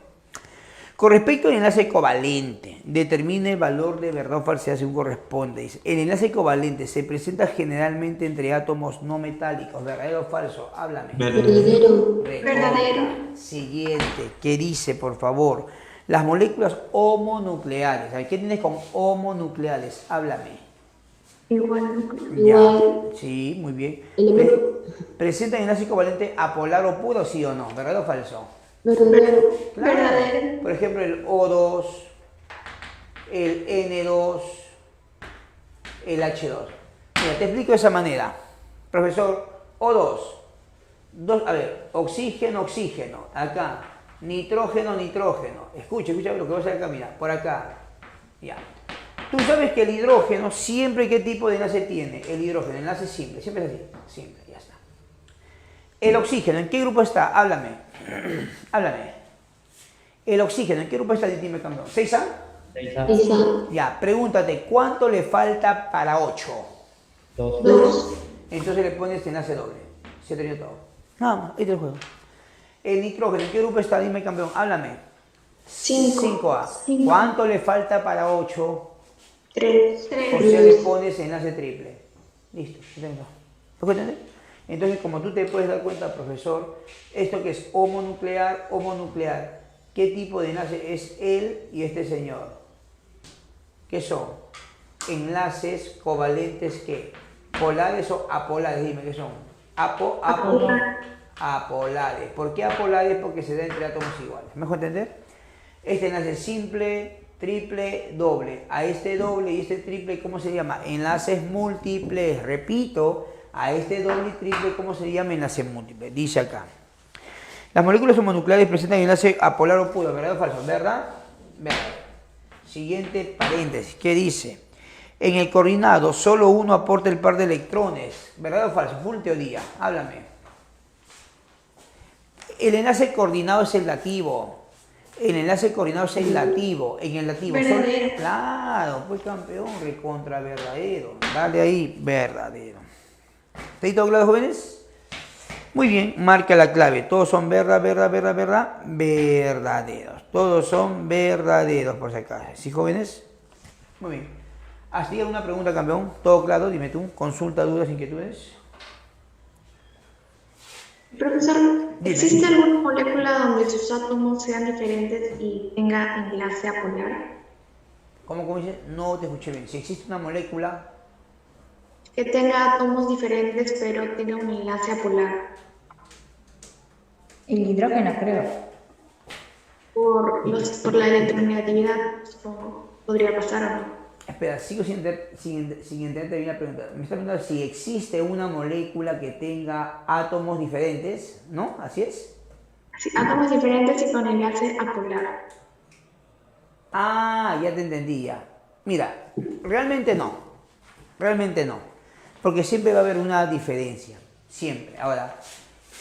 Con respecto al enlace covalente, determine el valor de verdad o falsedad según corresponde. Dice, el enlace covalente se presenta generalmente entre átomos no metálicos. ¿Verdadero o falso? Háblame. Verdadero. Verdadero. Siguiente. ¿Qué dice, por favor? Las moléculas homonucleares. ¿Qué tienes con homonucleares? Háblame. Igual. Ya. Sí, muy bien. Elemento. ¿Presentan enlace covalente apolar o puro, sí o no? ¿Verdadero o falso? Verdadero. Claro. Verdadero. Por ejemplo, el O2, el N2, el H2. Mira, te explico de esa manera. Profesor, O2. Oxígeno, oxígeno. Acá. Nitrógeno, nitrógeno. Escucha lo que voy a hacer acá, mira. Por acá. Ya. Tú sabes que el hidrógeno, siempre, ¿qué tipo de enlace tiene? El hidrógeno, enlace simple. Siempre es así. Simple, ya está. El oxígeno, ¿en qué grupo está? Háblame. Háblame. El oxígeno, ¿en qué grupo está? Dime, campeón. ¿6A? Esa. Ya, pregúntate, ¿cuánto le falta para 8? 2. Entonces le pones enlace doble. Se terminó todo. Nada más, ahí te lo juego. El nitrógeno, ¿en qué grupo está? Dime, campeón. Háblame. 5A. Cinco. ¿Cuánto le falta para 8? 3. O sea, le pones enlace triple. Listo, ya terminó. ¿Lo puedes entender? Entonces, como tú te puedes dar cuenta, profesor, esto que es homonuclear, homonuclear, ¿qué tipo de enlace es él y este señor? ¿Qué son? Enlaces covalentes, ¿qué? ¿Polares o apolares? Dime, ¿qué son? Apolares. ¿Por qué apolares? Porque se da entre átomos iguales. ¿Me dejo entender? Este enlace simple, triple, doble. A este doble y este triple, ¿cómo se llama? Enlaces múltiples. Repito, a este doble y triple, ¿cómo se llama? Enlace múltiple. Dice acá. Las moléculas homonucleares presentan enlace apolar o puro. ¿Verdad o falso? ¿Verdad? Verdad. Siguiente paréntesis. ¿Qué dice? En el coordinado, solo uno aporta el par de electrones. ¿Verdad o falso? Full teoría. Háblame. El enlace coordinado es el lativo. El enlace coordinado es el lativo. En el lativo. Verdadero. Claro, pues campeón, recontra verdadero. Dale ahí, verdadero. ¿Está todo claro, jóvenes? Muy bien, marca la clave. Todos son verdaderos. Todos son verdaderos, por si acaso. ¿Sí, jóvenes? Muy bien. ¿Hasta ahí alguna pregunta, campeón? ¿Todo claro? Dime tú. Consulta, dudas, inquietudes. Profesor, Dime. ¿existe alguna molécula donde sus átomos sean diferentes y tenga enlace apolar? ¿Cómo dice? No te escuché bien. Si existe una molécula... Que tenga átomos diferentes pero tenga un enlace apolar. El hidrógeno, creo. Por la electronegatividad, supongo, podría pasar o no. Espera, sigo sin entenderte bien la pregunta. Me está preguntando si existe una molécula que tenga átomos diferentes, ¿no? ¿Así es? Sí, átomos diferentes y con enlace apolar. Ah, ya te entendía. Mira, realmente no. Realmente no. Porque siempre va a haber una diferencia. Siempre. Ahora,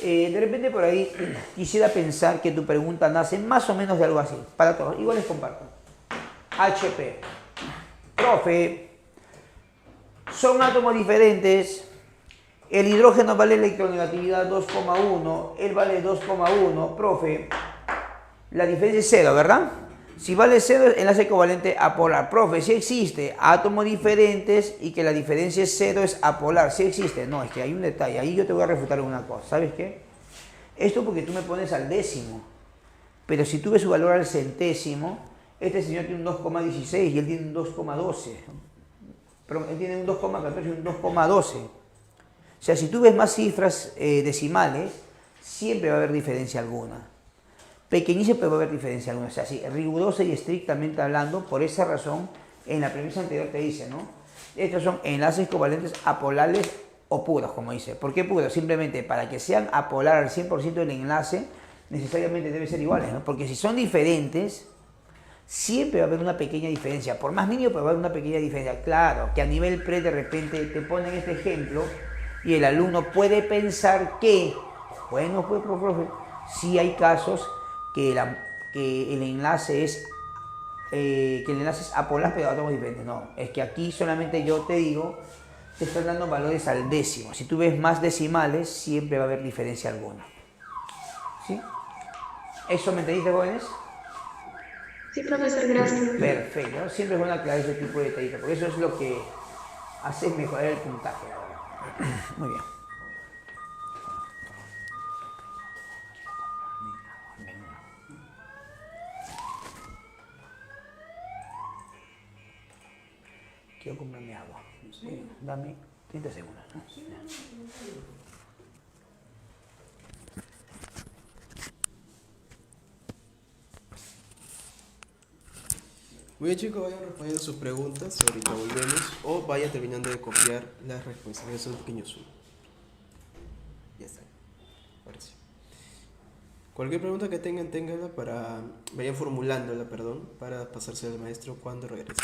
de repente por ahí quisiera pensar que tu pregunta nace más o menos de algo así. Para todos. Igual les comparto. HP. Profe, son átomos diferentes. El hidrógeno vale electronegatividad 2,1. Él vale 2,1. Profe, la diferencia es 0, ¿verdad? Si vale 0, enlace covalente apolar. Profe, si existe átomos diferentes y que la diferencia es 0, es apolar. Si existe. No, es que hay un detalle. Ahí yo te voy a refutar una cosa. ¿Sabes qué? Esto porque tú me pones al décimo. Pero si tú ves su valor al centésimo, este señor tiene un 2,16 y él tiene un 2,12. Perdón, él tiene un 2,14 y un 2,12. O sea, si tú ves más cifras decimales, siempre va a haber diferencia alguna. Pequeñísima, pero va a haber diferencia alguna. O sea, sí, rigurosa y estrictamente hablando, por esa razón, en la premisa anterior te dice, ¿no? Estos son enlaces covalentes apolares o puros, como dice. ¿Por qué puros? Simplemente para que sean apolar al 100% del enlace, necesariamente deben ser iguales, ¿no? Porque si son diferentes, siempre va a haber una pequeña diferencia. Por más mínimo, pero va a haber una pequeña diferencia. Claro, que a nivel pre de repente te ponen este ejemplo y el alumno puede pensar que, bueno, pues, profe, sí hay casos que el enlace es apolar, pero átomos diferentes. No, es que aquí solamente yo te digo, te estoy dando valores al décimo. Si tú ves más decimales, siempre va a haber diferencia alguna. ¿Sí? ¿Eso me entendiste, jóvenes? Sí, profesor, gracias. Perfecto, ¿no? Siempre es bueno aclarar ese tipo de detallitos, porque eso es lo que hace mejorar el puntaje. Muy bien. Quiero comprarme agua. Sí, dame 30 segundos, ¿no? Muy bien, chicos, vayan respondiendo sus preguntas. Ahorita volvemos. O vayan terminando de copiar las respuestas. Voy a hacer un pequeño zoom. Ya está. Ahora sí. Cualquier pregunta que tengan, ténganla para. Vayan formulándola, perdón, para pasarse al maestro cuando regrese.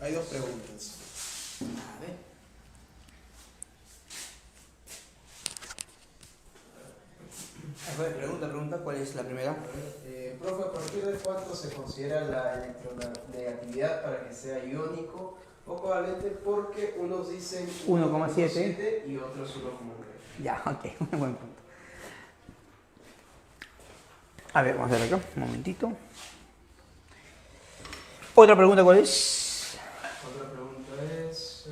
Hay dos preguntas. A ver. Pregunta, ¿cuál es la primera? Profe, ¿a partir de cuánto se considera la electronegatividad para que sea iónico o covalente? Porque unos dicen 1,7 y otros 1,9. Ya, ok, muy buen punto. A ver, vamos a ver acá, un momentito. ¿Otra pregunta cuál es? Otra pregunta es...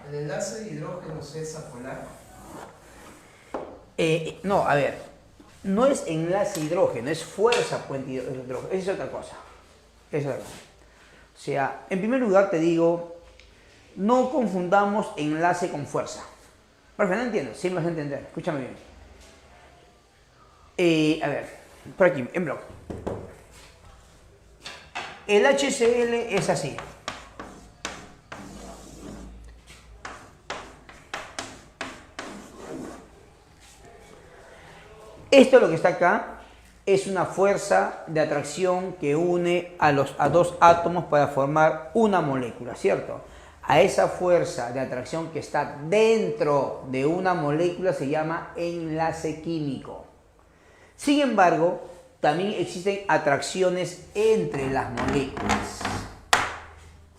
¿el enlace de hidrógenos es apolar? No, a ver, no es enlace hidrógeno, es fuerza puente hidrógeno, esa es otra cosa. Esa es otra cosa. O sea, en primer lugar te digo, no confundamos enlace con fuerza. Profe, no entiendo, sí me vas a entender, escúchame bien. A ver, por aquí, en bloque. El HCl es así. Esto lo que está acá es una fuerza de atracción que une a dos átomos para formar una molécula, ¿cierto? A esa fuerza de atracción que está dentro de una molécula se llama enlace químico. Sin embargo, también existen atracciones entre las moléculas.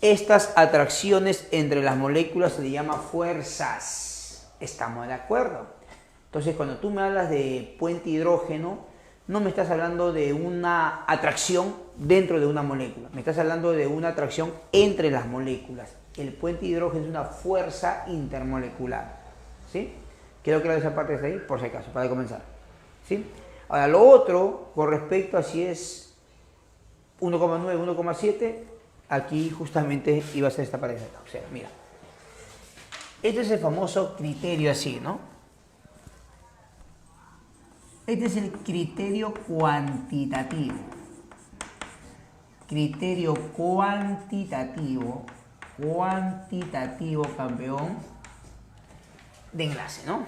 Estas atracciones entre las moléculas se le llama fuerzas. ¿Estamos de acuerdo? Entonces, cuando tú me hablas de puente hidrógeno, no me estás hablando de una atracción dentro de una molécula, me estás hablando de una atracción entre las moléculas. El puente hidrógeno es una fuerza intermolecular, ¿sí? Quiero que esa parte de ahí, por si acaso, para comenzar, ¿sí? Ahora, lo otro, con respecto a si es 1,9, 1,7, aquí justamente iba a ser esta pareja. O sea, mira, este es el famoso criterio así, ¿no? Este es el criterio cuantitativo. Criterio cuantitativo, campeón, de enlace, ¿no?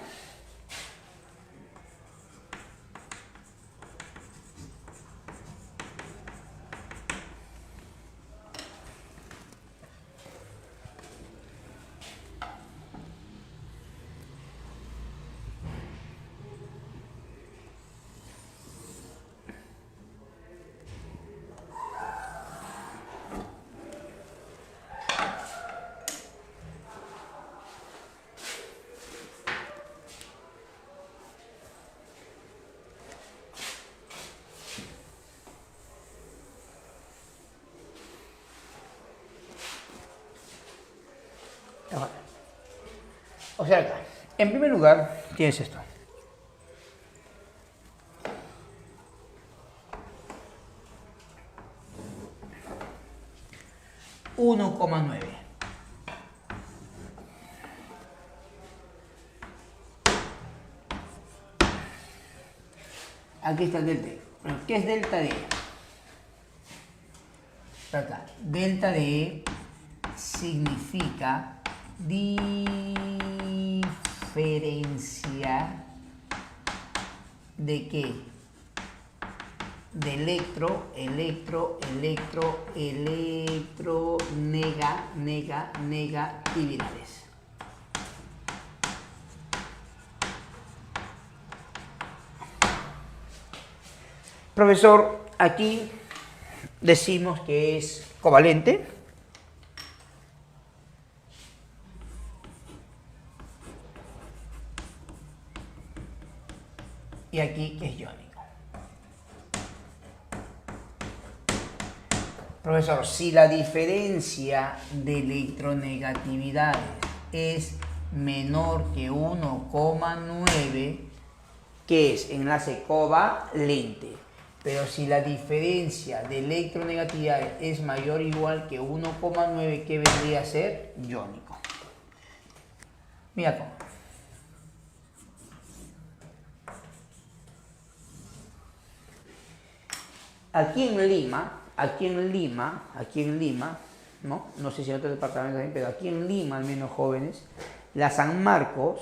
O sea, acá, en primer lugar, tienes esto. $1,9. Aquí está el delta E. Bueno, ¿qué es delta de E? Acá, delta de E significa diferencia de qué? De negatividades. Profesor, aquí decimos que es covalente. Y aquí que es iónico. Profesor, si la diferencia de electronegatividades es menor que 1,9, ¿qué es? Enlace covalente. Pero si la diferencia de electronegatividades es mayor o igual que 1,9, ¿qué vendría a ser? Iónico. Mira cómo. Aquí en Lima, ¿no? No sé si en otros departamentos también, pero aquí en Lima, al menos jóvenes, la San Marcos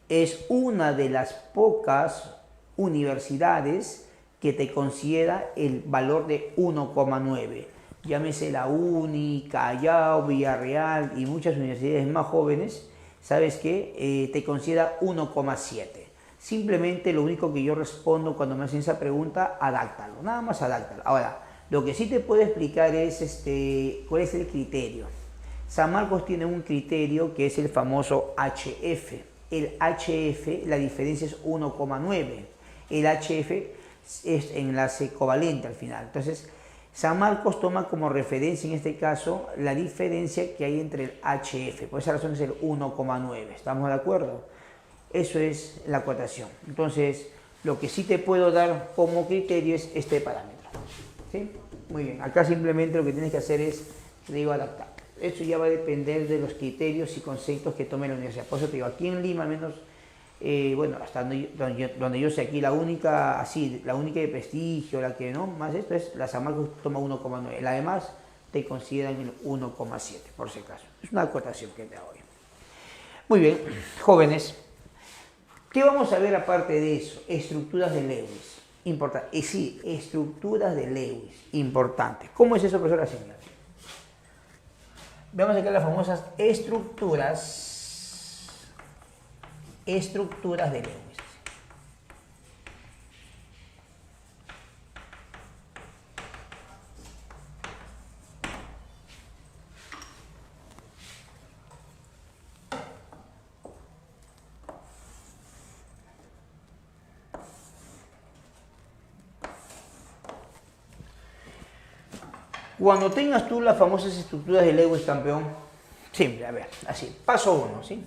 es una de las pocas universidades que te considera el valor de 1,9. Llámese la UNI, Callao, Villarreal y muchas universidades más jóvenes, ¿sabes qué? Te considera 1,7. Simplemente lo único que yo respondo cuando me hacen esa pregunta, adáctalo, nada más adáctalo. Ahora, lo que sí te puedo explicar es cuál es el criterio. San Marcos tiene un criterio que es el famoso HF. El HF, la diferencia es 1,9. El HF es enlace covalente al final. Entonces, San Marcos toma como referencia en este caso la diferencia que hay entre el HF. Por esa razón es el 1,9. ¿Estamos de acuerdo? Eso es la cotación. Entonces, lo que sí te puedo dar como criterio es este parámetro. ¿Sí? Muy bien. Acá simplemente lo que tienes que hacer es, te digo, adaptar. Eso ya va a depender de los criterios y conceptos que tome la universidad. Por eso te digo, aquí en Lima al menos, bueno, hasta donde yo sé, aquí la única de prestigio, la que no, más esto es la San Marcos toma 1,9. La demás te consideran el 1,7, por si acaso. Es una acotación que te doy. Muy bien, jóvenes. ¿Qué vamos a ver aparte de eso? Estructuras de Lewis. Importante. Y sí, estructuras de Lewis. Importante. ¿Cómo es eso, profesora Sindra? Veamos acá las famosas estructuras. Estructuras de Lewis. Cuando tengas tú las famosas estructuras de Lewis, campeón, simple, a ver, así, paso 1, ¿sí?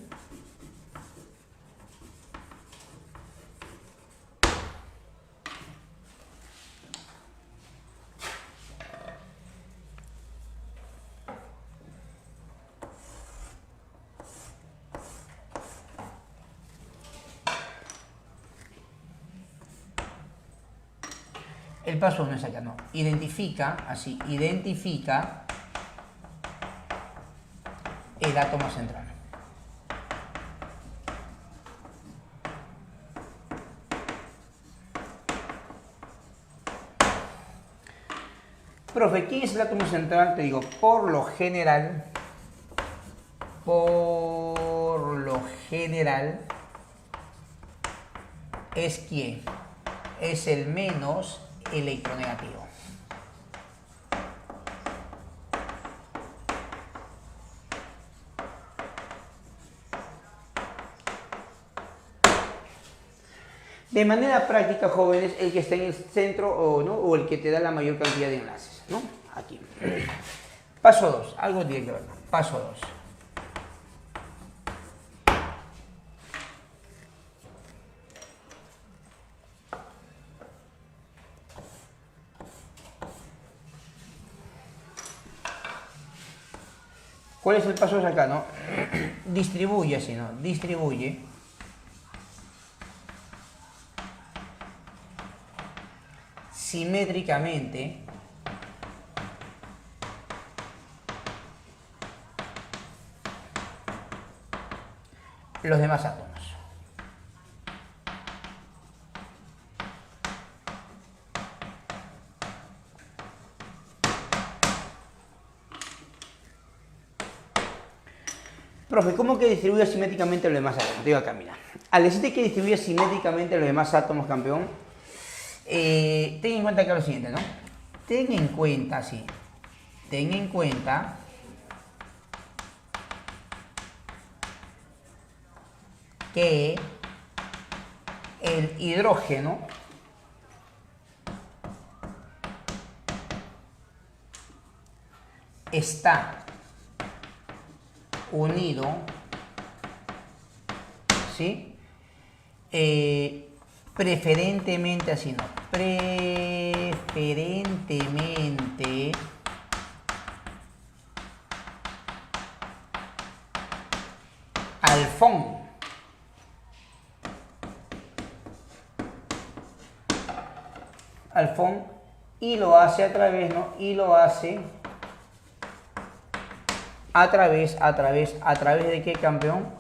El paso 1 es acá, no. Identifica, así, identifica el átomo central. Profe, ¿quién es el átomo central? Te digo, por lo general, es quién, es el menos electronegativo. De manera práctica, jóvenes, el que está en el centro o el que te da la mayor cantidad de enlaces, ¿no? Aquí. Paso 2, algo directo, ¿verdad? Paso 2. ¿Cuál es el paso de acá, no? Distribuye así, ¿no? Distribuye simétricamente los demás átomos. Profe, ¿cómo que distribuye simétricamente los demás átomos? Te digo acá, mira. Al decirte que distribuye simétricamente los demás átomos, campeón, ten en cuenta acá lo siguiente, ¿no? Ten en cuenta, sí. Ten en cuenta que el hidrógeno está unido, ¿sí? Preferentemente así, ¿no? Preferentemente alfón. Alfón, y lo hace a través, ¿no? Y lo hace a través de qué, campeón?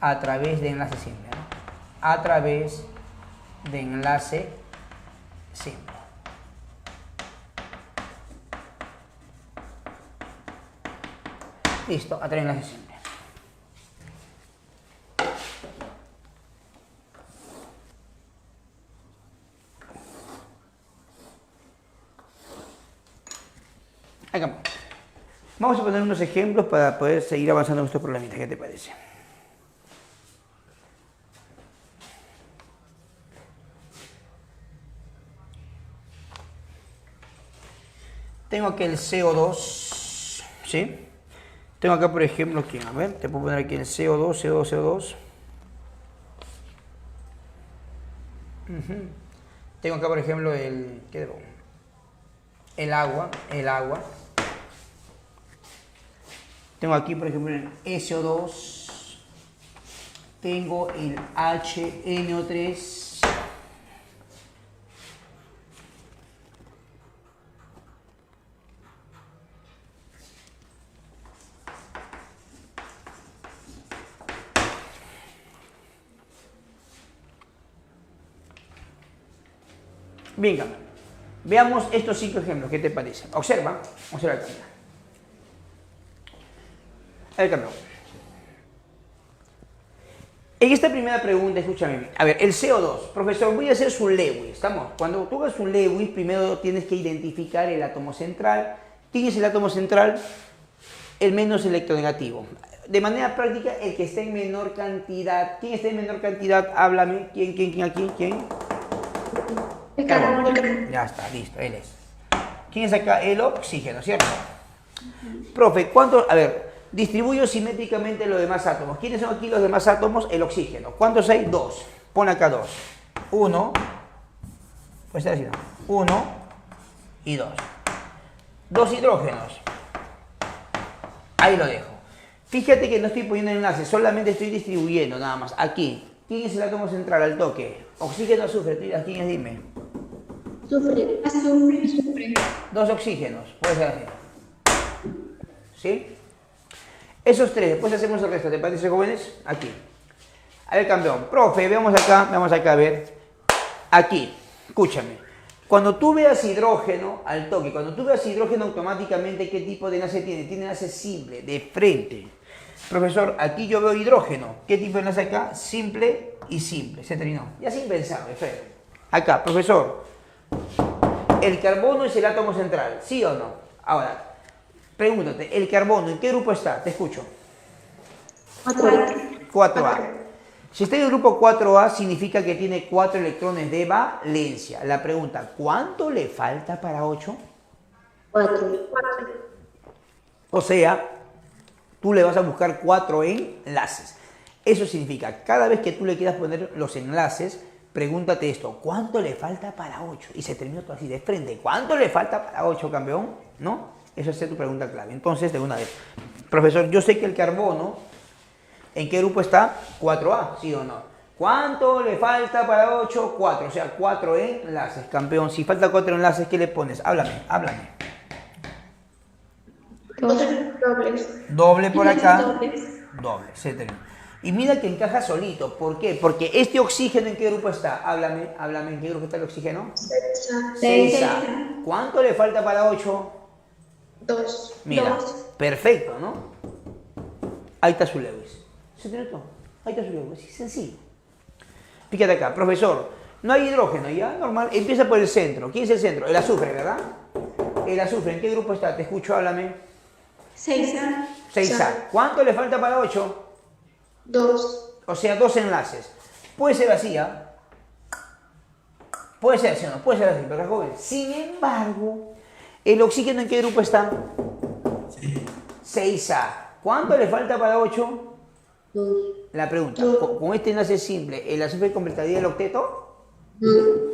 A través de enlace simple, ¿no? A través de enlace simple. Listo, a través de enlace simple. Acá. Vamos a poner unos ejemplos para poder seguir avanzando en nuestros problemitas. ¿Qué te parece? Tengo aquí el CO2, ¿sí? Tengo acá, por ejemplo, aquí, a ver, te puedo poner aquí el CO2, CO2. Tengo acá, por ejemplo, el agua. Tengo aquí, por ejemplo, el SO2. Tengo el HNO3. Bien, campeón. Veamos estos 5 ejemplos. ¿Qué te parece? Observa. Observa el campeón. A ver, campeón. En esta primera pregunta, escúchame. A ver, el CO2. Profesor, voy a hacer su Lewis. ¿Estamos? Cuando tú hagas un Lewis, primero tienes que identificar el átomo central. ¿Quién es el átomo central? El menos electronegativo. De manera práctica, el que está en menor cantidad. ¿Quién está en menor cantidad? Háblame. ¿Quién aquí? ¿Quién? El carbono. Ya está, listo, él es. ¿Quién es acá? El oxígeno, ¿cierto? Profe, ¿cuántos? A ver, distribuyo simétricamente los demás átomos. ¿Quiénes son aquí los demás átomos? El oxígeno. ¿Cuántos hay? 2. Pon acá 2. 1. Pues así, ¿no? 1 y 2. 2 hidrógenos. Ahí lo dejo. Fíjate que no estoy poniendo enlaces, solamente estoy distribuyendo nada más. Aquí. ¿Quién es el átomo central al toque? Oxígeno, azufre. ¿Quién es? Dime. Azufre. Azufre. 2 oxígenos. Puede ser así. ¿Sí? Esos 3. Después hacemos el resto. ¿Te parece, jóvenes? Aquí. A ver, campeón. Profe, veamos acá a ver. Aquí. Escúchame. Cuando tú veas hidrógeno al toque, cuando tú veas hidrógeno automáticamente, ¿qué tipo de enlace tiene? Tiene enlace simple, de frente. Profesor, aquí yo veo hidrógeno. ¿Qué tipo de enlace acá? Simple y simple. Se terminó. Ya sin pensar, Fred. Acá, profesor. ¿El carbono es el átomo central? ¿Sí o no? Ahora, pregúntate, ¿el carbono en qué grupo está? Te escucho. 4A. Si está en el grupo 4A, significa que tiene 4 electrones de valencia. La pregunta, ¿cuánto le falta para 8? 4. O sea, tú le vas a buscar 4 enlaces. Eso significa, cada vez que tú le quieras poner los enlaces, pregúntate esto, ¿cuánto le falta para 8? Y se terminó todo así de frente. ¿Cuánto le falta para 8, campeón? ¿No? Esa es tu pregunta clave. Entonces, de una vez. Profesor, yo sé que el carbono, ¿en qué grupo está? 4A, ¿sí o no? ¿Cuánto le falta para 8? 4, o sea, 4 enlaces, campeón. Si falta 4 enlaces, ¿qué le pones? Háblame. Dobles. Doble por acá. Dobles. Doble, se terminó. Y mira que encaja solito. ¿Por qué? Porque este oxígeno, ¿en qué grupo está? Háblame, ¿en qué grupo está el oxígeno? 6A. ¿Cuánto le falta para 8? 2. Mira, perfecto, ¿no? Ahí está su Lewis. ¿Se te notó? Ahí está su Lewis, es sencillo. Fíjate acá, profesor, no hay hidrógeno, ¿ya? Normal, empieza por el centro. ¿Quién es el centro? El azufre, ¿verdad? El azufre, ¿en qué grupo está? Te escucho, háblame. 6A. 6A. ¿Cuánto le falta para 8? 2. O sea, 2 enlaces. Puede ser así, ¿ah? Puede ser así, ¿no? Puede ser así, ¿verdad, joven? Sin embargo, ¿el oxígeno en qué grupo está? 6A. ¿Cuánto le falta para 8? 2. La pregunta, con este enlace simple, ¿el azufre completaría el octeto?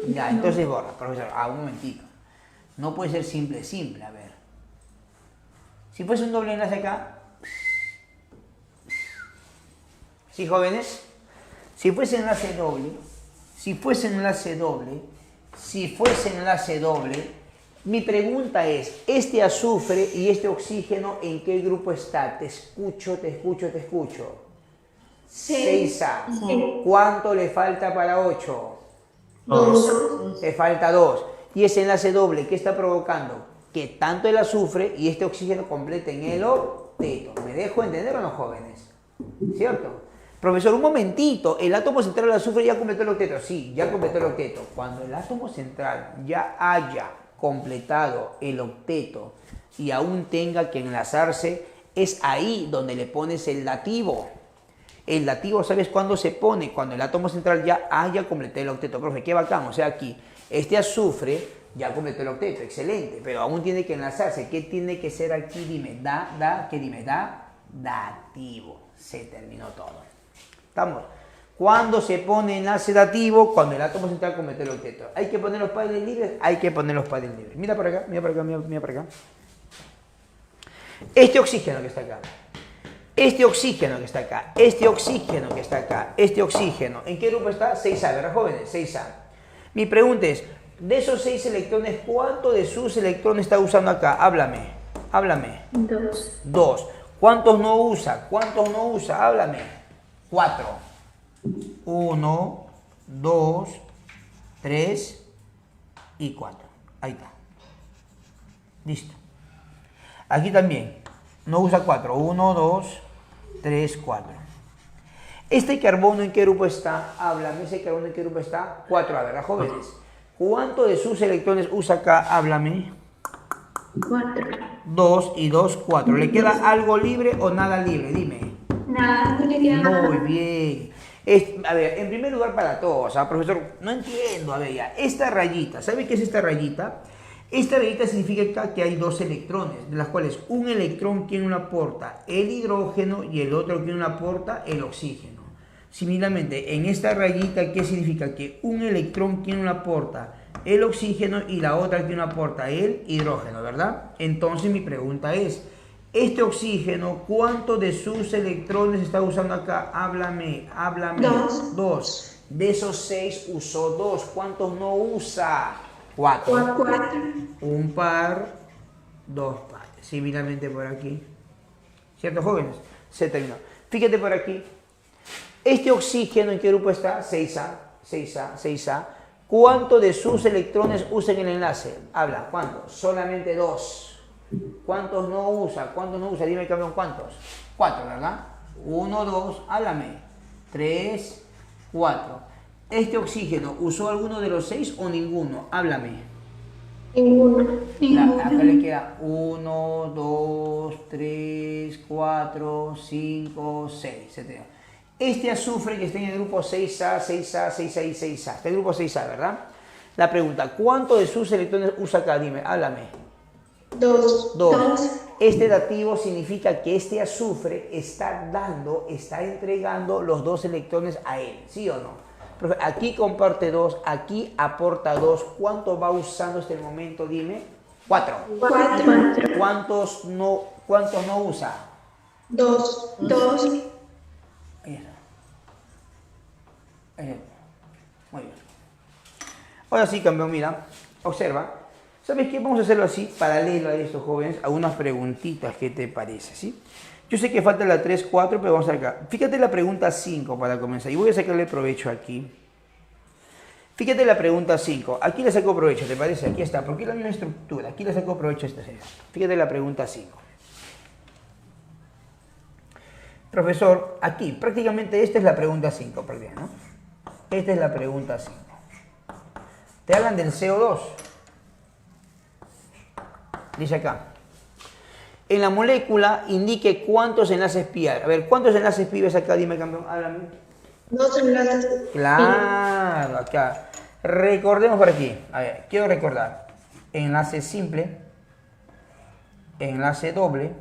Ya, entonces borra, profesor. Un momentito. No puede ser simple, a ver. Si fuese un doble enlace acá. ¿Sí, jóvenes? Si fuese enlace doble, mi pregunta es, ¿este azufre y este oxígeno en qué grupo está? Te escucho. 6A. ¿Cuánto le falta para 8? 2. Le falta 2. Y ese enlace doble, ¿qué está provocando? Que tanto el azufre y este oxígeno completen el octeto. ¿Me dejo entender o no, jóvenes? ¿Cierto? Profesor, un momentito, el átomo central del azufre ya completó el octeto. Sí, ya completó el octeto. Cuando el átomo central ya haya completado el octeto y aún tenga que enlazarse, es ahí donde le pones el dativo. El dativo, ¿sabes cuándo se pone? Cuando el átomo central ya haya completado el octeto. Profe, qué bacán. O sea, aquí, este azufre ya completó el octeto, excelente, pero aún tiene que enlazarse. ¿Qué tiene que ser aquí? Dime, dativo. Se terminó todo. ¿Estamos? ¿Cuándo se pone enlace dativo? Cuando el átomo central comete el octeto. ¿Hay que poner los padres libres? Hay que poner los padres libres. Mira para acá. Este oxígeno que está acá. Este oxígeno que está acá. Este oxígeno. ¿En qué grupo está? 6A, ¿verdad, jóvenes? 6A. Mi pregunta es, de esos 6 electrones, ¿cuánto de sus electrones está usando acá? Háblame. 2. ¿Cuántos no usa? Háblame. 4. 1, 2, 3, y 4. Ahí está. Listo. Aquí también. No usa 4. 1, 2, 3, 4. ¿Este carbono en qué grupo está? Háblame. ¿Ese carbono en qué grupo está? 4A, ¿verdad, jóvenes? ¿Cuánto de sus electrones usa acá? Háblame. 4. 2 y 2, 4. ¿Le queda algo libre o nada libre? Dime. Nada, no le queda nada. Muy bien. A ver, en primer lugar para todos, profesor, no entiendo, a ver ya, esta rayita, ¿sabe qué es esta rayita? Esta rayita significa que hay dos electrones, de las cuales un electrón, ¿quién lo aporta? El hidrógeno, y el otro, ¿quién lo aporta? El oxígeno. Similarmente, en esta rayita, ¿qué significa? Que un electrón, ¿quién lo aporta? El oxígeno, y la otra, ¿quién lo aporta? El hidrógeno, ¿verdad? Entonces mi pregunta es, este oxígeno, ¿cuántos de sus electrones está usando acá? Háblame. 2. 2. De esos 6 usó 2. ¿Cuántos no usa? 4. 4. Un par, 2 pares. Similarmente por aquí. ¿Cierto, jóvenes? Se terminó. Fíjate por aquí. Este oxígeno, ¿en qué grupo está? 6A. 6A, 6A. ¿Cuántos de sus electrones usan el enlace? Habla. ¿Cuántos? Solamente 2. ¿Cuántos no usa? ¿Cuántos no usa? Dime, campeón, ¿cuántos? 4, ¿verdad? 1, 2, háblame. 3, 4. ¿Este oxígeno usó alguno de los 6 o ninguno? Háblame. Ninguno. Acá le queda 1, 2, 3, 4, 5, 6. Este azufre que está en el grupo 6A, 6A, 6A y 6A. Está en el grupo 6A, ¿verdad? La pregunta, ¿cuántos de sus electrones usa acá? Dime, háblame. 2. 2. Este dativo significa que este azufre está entregando los 2 electrones a él, ¿sí o no? Profe, aquí comparte 2, aquí aporta 2. ¿Cuánto va usando hasta el momento? Dime. 4. 4. ¿Cuántos no usa? 2. Ahí está. Muy bien. Ahora sí, campeón, mira, observa. ¿Sabes qué? Vamos a hacerlo así, paralelo a esto, jóvenes, a unas preguntitas, ¿qué te parece? ¿Sí? Yo sé que falta la 3, 4, pero vamos a ver acá. Fíjate la pregunta 5 para comenzar, y voy a sacarle provecho aquí. Fíjate la pregunta 5, aquí le saco provecho, ¿te parece? Aquí está, porque es la misma estructura, aquí le saco provecho a esta serie. Fíjate la pregunta 5. Profesor, aquí, prácticamente esta es la pregunta 5, ¿no? Esta es la pregunta 5. Te hablan del CO2. Dice acá, en la molécula indique cuántos enlaces pi hay. A ver, ¿cuántos enlaces pi ves acá? Dime, campeón, háblame. 2 enlaces. Claro, acá. Recordemos por aquí. A ver, quiero recordar. Enlace simple, enlace doble,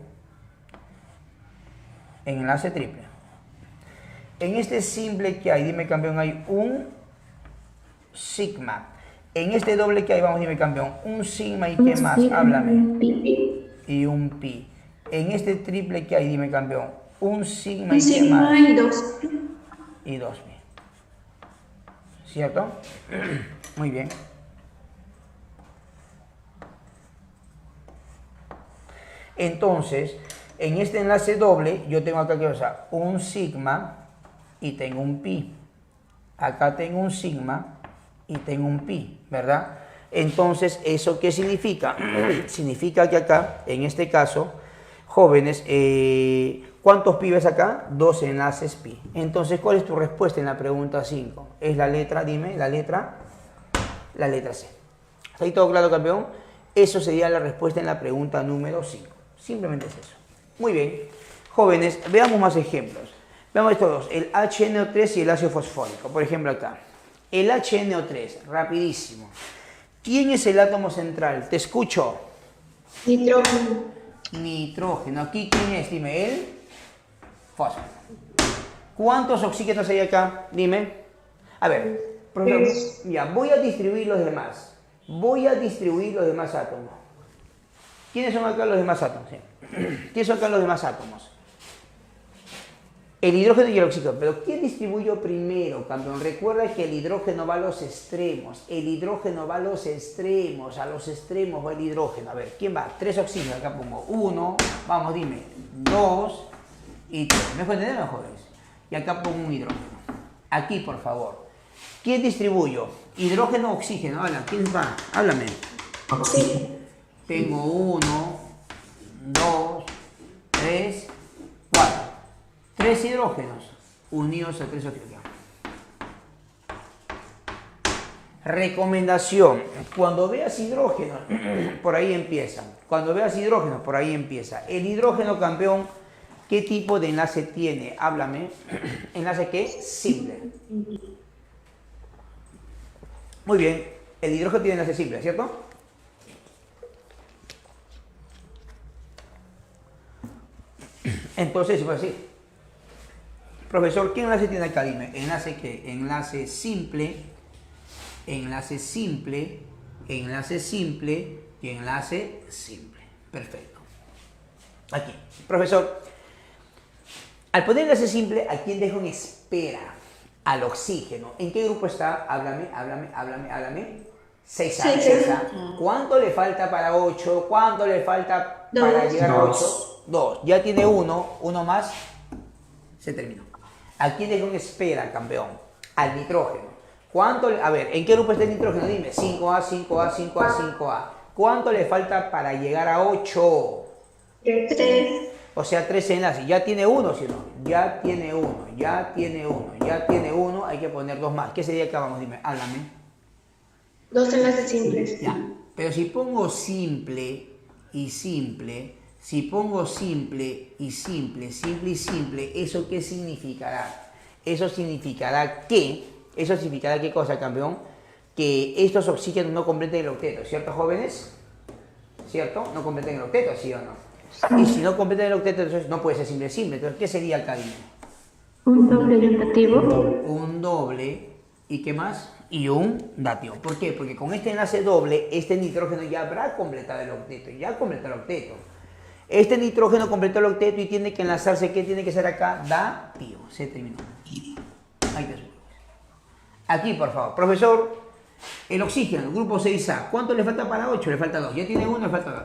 enlace triple. En este simple que hay, dime, campeón, hay un sigma. En este doble que hay, vamos, dime, campeón, un sigma y qué más, háblame. Y un pi. En este triple que hay, dime, campeón, un sigma y qué más. Y 2. Y 2 pi. ¿Cierto? Muy bien. Entonces, en este enlace doble, yo tengo acá, ¿qué pasa? Un sigma y tengo un pi. Acá tengo un sigma y tengo un pi, ¿verdad? Entonces, ¿eso qué significa? Significa que acá, en este caso, jóvenes, ¿cuántos pi ves acá? 2 enlaces pi. Entonces, ¿cuál es tu respuesta en la pregunta 5? Es la letra, dime, la letra C. ¿Está ahí todo claro, campeón? Eso sería la respuesta en la pregunta número 5. Simplemente es eso. Muy bien. Jóvenes, veamos más ejemplos. Veamos estos dos, el HNO3 y el ácido fosfórico. Por ejemplo, acá. El HNO3, rapidísimo. ¿Quién es el átomo central? Te escucho. Nitrógeno. Nitrógeno. ¿Aquí quién es? Dime, el fósforo. ¿Cuántos oxígenos hay acá? Dime. A ver, profesor, ya, voy a distribuir los demás. Voy a distribuir los demás átomos. ¿Quiénes son acá los demás átomos? Sí. ¿Quiénes son acá los demás átomos? El hidrógeno y el oxígeno. Pero ¿quién distribuyó primero, campeón? Recuerda que el hidrógeno va a los extremos. El hidrógeno va a los extremos. A los extremos va el hidrógeno. A ver, ¿quién va? 3 oxígenos. Acá pongo 1. Vamos, dime. 2 y 3. ¿Me pueden entender, jóvenes? Y acá pongo un hidrógeno. Aquí, por favor. ¿Quién distribuyo? Hidrógeno, oxígeno. Habla, ¿quién va? Háblame. Sí. Tengo 1, 2, 3, 4. 3 hidrógenos unidos a 3 oxígenos. Recomendación. Cuando veas hidrógenos, por ahí empieza. Cuando veas hidrógenos, por ahí empieza. El hidrógeno, campeón, ¿qué tipo de enlace tiene? Háblame. ¿Enlace qué? Simple. Muy bien. El hidrógeno tiene enlace simple, ¿cierto? Entonces, voy a decir, profesor, ¿qué enlace tiene acá? Dime, ¿enlace qué? Enlace simple, enlace simple, enlace simple y enlace simple. Perfecto. Aquí, profesor, al poner enlace simple, ¿a quién dejo en espera? Al oxígeno. ¿En qué grupo está? Háblame. 6A. ¿Cuánto le falta para 8? ¿Cuánto le falta para llegar a 8? 2. Ya tiene uno más. Se terminó. ¿A quién dejo en espera, campeón? Al nitrógeno. ¿Cuánto? A ver, ¿en qué grupo está el nitrógeno? Dime. 5A. ¿Cuánto le falta para llegar a 8? 3. O sea, 3 enlaces. Ya tiene uno, ¿sí o no? Ya tiene uno. Hay que poner 2 más. ¿Qué sería que acabamos? Dime, háblame. 2 enlaces simples. Ya. Pero si pongo simple y simple, si pongo simple y simple, ¿eso qué significará? Eso significará qué cosa, campeón? Que estos oxígenos no completen el octeto, ¿cierto, jóvenes? ¿Cierto? No completen el octeto, ¿sí o no? Y si no completen el octeto, entonces no puede ser simple. Entonces, ¿qué sería acá? Dime? Un doble y un dativo. Un doble, ¿y qué más? Y un dativo. ¿Por qué? Porque con este enlace doble, este nitrógeno ya habrá completado el octeto. Este nitrógeno completó el octeto y tiene que enlazarse. ¿Qué tiene que ser acá? Dativo. Se terminó. Ahí te subo. Aquí, por favor. Profesor, el oxígeno, el grupo 6A. ¿Cuánto le falta para 8? Le falta 2. Ya tiene 1, le falta 2.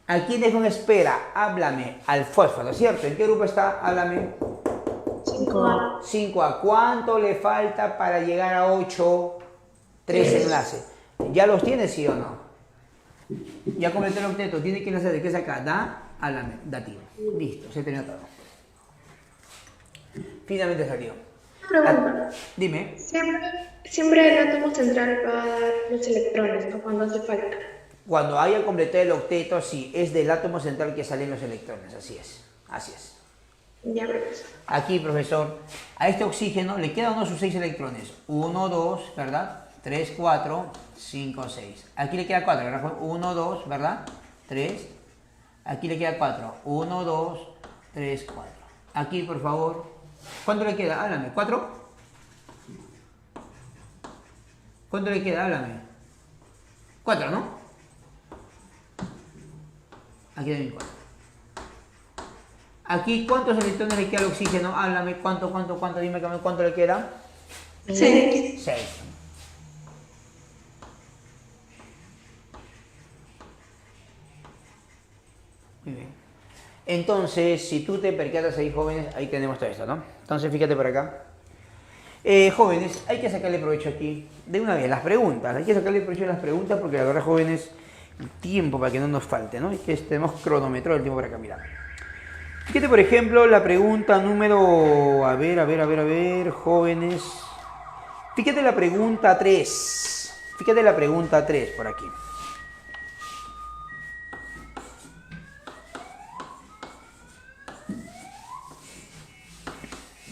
¿A quién dejo en espera? Háblame. Al fósforo, ¿cierto? ¿En qué grupo está? Háblame. 5A. 5A. ¿Cuánto le falta para llegar a 8? 3 enlaces. ¿Ya los tiene, sí o no? Ya completó el octeto. Tiene que enlazar. ¿De qué es acá? Háblame. Dativo. Listo. Se terminó todo. Finalmente salió. Pregunta. Dime. Siempre el átomo central va a dar los electrones, ¿no? Cuando hace falta. Cuando haya completado el octeto, sí. Es del átomo central que salen los electrones. Así es. Ya vemos. Aquí, profesor, a este oxígeno le quedan uno sus 6 electrones. 1, 2, ¿verdad? 3, 4, 5, 6. Aquí le queda 4, ¿verdad? 1, 2, ¿verdad? 3. Aquí le queda 4. 1, 2, 3, 4. Aquí, por favor. ¿Cuánto le queda? Háblame. ¿4? ¿Cuánto le queda? Háblame. 4, ¿no? Aquí hay 4. Aquí, ¿cuántos electrones le queda al oxígeno? Háblame, ¿cuánto? Dime, ¿cuánto le queda? 6. 6. Muy bien. Entonces, si tú te percatas ahí, jóvenes, ahí tenemos todo esto, ¿no? Entonces, fíjate por acá. Jóvenes, hay que sacarle provecho aquí de una vez las preguntas. Hay que sacarle provecho de las preguntas porque la verdad, jóvenes, el tiempo para que no nos falte, ¿no? Es que tenemos cronometrado el tiempo para acá, mira. Fíjate, por ejemplo, la pregunta número... A ver, jóvenes. Fíjate la pregunta 3. Fíjate la pregunta 3 por aquí.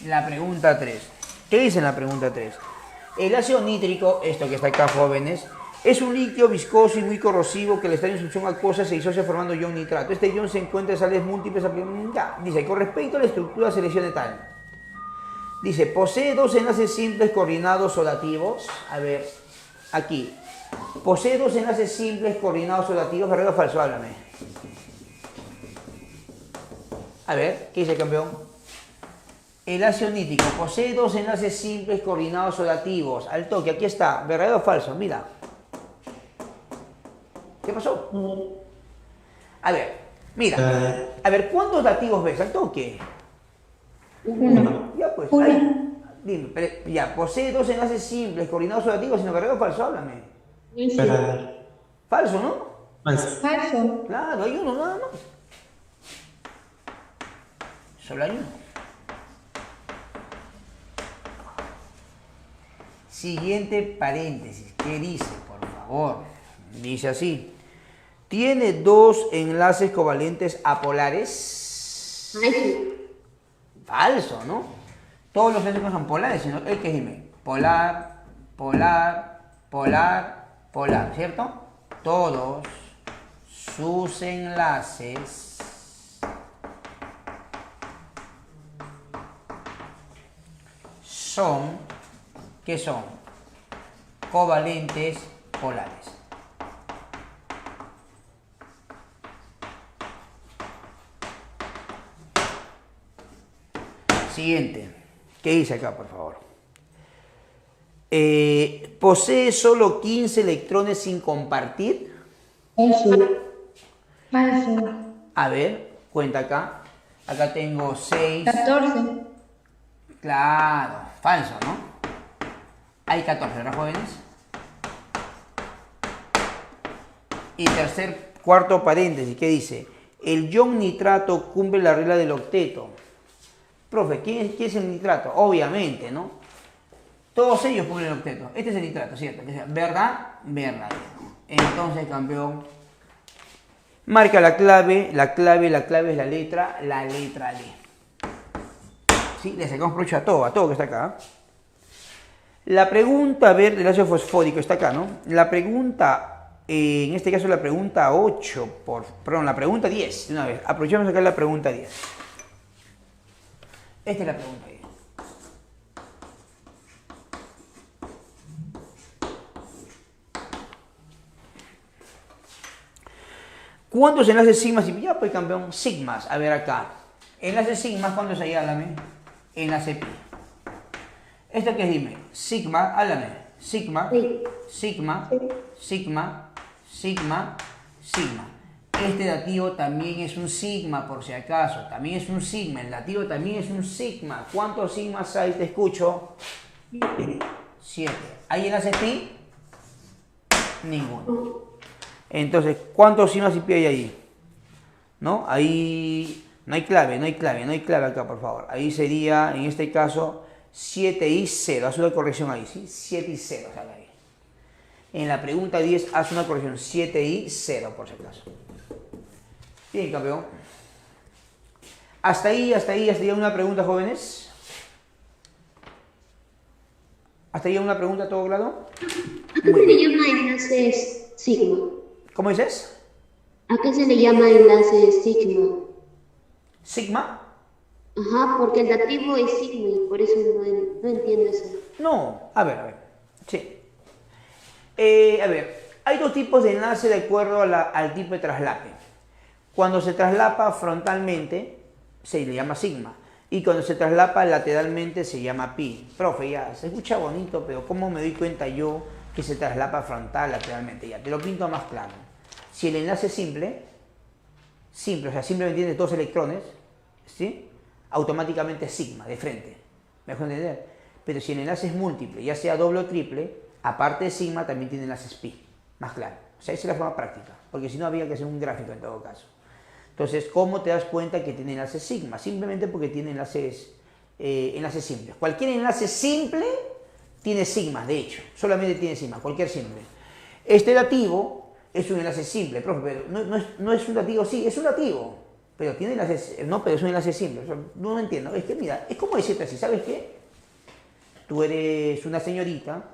La pregunta 3. ¿Qué dice en la pregunta 3? El ácido nítrico, esto que está acá, jóvenes, es un líquido viscoso y muy corrosivo que al estar en solución acuosa se disocia formando ion nitrato. Este ion se encuentra en sales múltiples. Ya, dice, con respecto a la estructura seleccione tal. Dice, posee 2 enlaces simples coordinados odativos. A ver, aquí. Posee 2 enlaces simples coordinados odativos. ¿Verdadero o falso? Háblame. A ver, ¿qué dice el campeón? El ácido nítrico posee 2 enlaces simples coordinados odativos. Al toque, aquí está. ¿Verdadero o falso? Mira. ¿Qué pasó? A ver, mira. A ver, ¿cuántos dativos ves al toque? 1. Ya pues, Uno. ahí. Dime, ya, posee dos enlaces simples, coordinados relativos, sino verdadero o falso, háblame. Verdadero. Falso, ¿no? Falso. Falso. Claro, hay uno nada más. Solo hay uno. Siguiente paréntesis. ¿Qué dice, por favor? Dice así. ¿Tiene dos enlaces covalentes apolares? Ay, sí. Falso, ¿no? Todos los enlaces no son polares, sino el que dime. Polar, polar, polar, polar, ¿cierto? Todos sus enlaces son, ¿qué son? Covalentes polares. Siguiente. ¿Qué dice acá, por favor? ¿Posee solo 15 electrones sin compartir? Falso. Falso. A ver, cuenta acá. Acá tengo 6. 14. Claro, falso, ¿no? Hay 14, ¿verdad, jóvenes? Y cuarto paréntesis, ¿qué dice? El ion nitrato cumple la regla del octeto. Profe, ¿quién es el nitrato? Obviamente, ¿no? Todos ellos cumplen el octeto. Este es el nitrato, ¿cierto? ¿Verdad? Verdadero. Entonces, campeón, marca la clave es la letra D. ¿Sí? Le sacamos provecho a todo que está acá. La pregunta, a ver, del ácido fosfórico está acá, ¿no? La pregunta, en este caso la pregunta 8, perdón, la pregunta 10, de una vez. Aprovechamos acá la pregunta 10. Esta es la pregunta 10. ¿Cuántos enlaces sigmas y ya pues campeón? Sigmas, a ver acá. Enlaces sigmas, ¿cuántos hay? Háblame. Enlace pi. ¿Esto qué es? Dime. Sigma, háblame. Sigma, Sí. sigma, sigma, sigma, sigma. Este dativo también es un sigma, por si acaso. También es un sigma. El dativo también es un sigma. ¿Cuántos sigmas hay? Te escucho. 7. ¿Hay enlaces pi? Ninguno. Entonces, ¿cuántos sigmas y pi hay ahí? ¿No? Ahí no hay clave acá, por favor. Ahí sería, en este caso, 7 y 0. Haz una corrección ahí, ¿sí? 7 y 0 sale ahí. En la pregunta 10, haz una corrección. 7 y 0, por si acaso. Bien, campeón. Hasta ahí una pregunta, jóvenes. ¿Hasta ahí una pregunta, todo claro? ¿A qué se le llama enlace sigma? ¿Cómo dices? ¿A qué se le llama enlace sigma? ¿Sigma? Ajá, porque el dativo es sigma y por eso no entiendo eso. No, a ver. Sí. A ver, hay dos tipos de enlace de acuerdo al tipo de traslape. Cuando se traslapa frontalmente, se le llama sigma. Y cuando se traslapa lateralmente, se llama pi. Profe, ya, se escucha bonito, pero ¿cómo me doy cuenta yo que se traslapa frontal lateralmente? Ya, te lo pinto más claro. Si el enlace es simple, o sea, simplemente tiene dos electrones, ¿sí? Automáticamente es sigma, de frente. ¿Me dejo entender? Pero si el enlace es múltiple, ya sea doble o triple, aparte de sigma, también tiene enlaces pi. Más claro. O sea, esa es la forma práctica, porque si no había que hacer un gráfico en todo caso. Entonces, ¿cómo te das cuenta que tiene enlaces sigma? Simplemente porque tiene enlaces simples. Cualquier enlace simple tiene sigma, de hecho. Solamente tiene sigma, cualquier simple. Este dativo es un enlace simple, profe, pero no es un dativo, sí, es un dativo. Pero tiene enlaces, no, pero es un enlace simple. O sea, no entiendo. Es que, mira, es como decirte así, ¿sabes qué? Tú eres una señorita,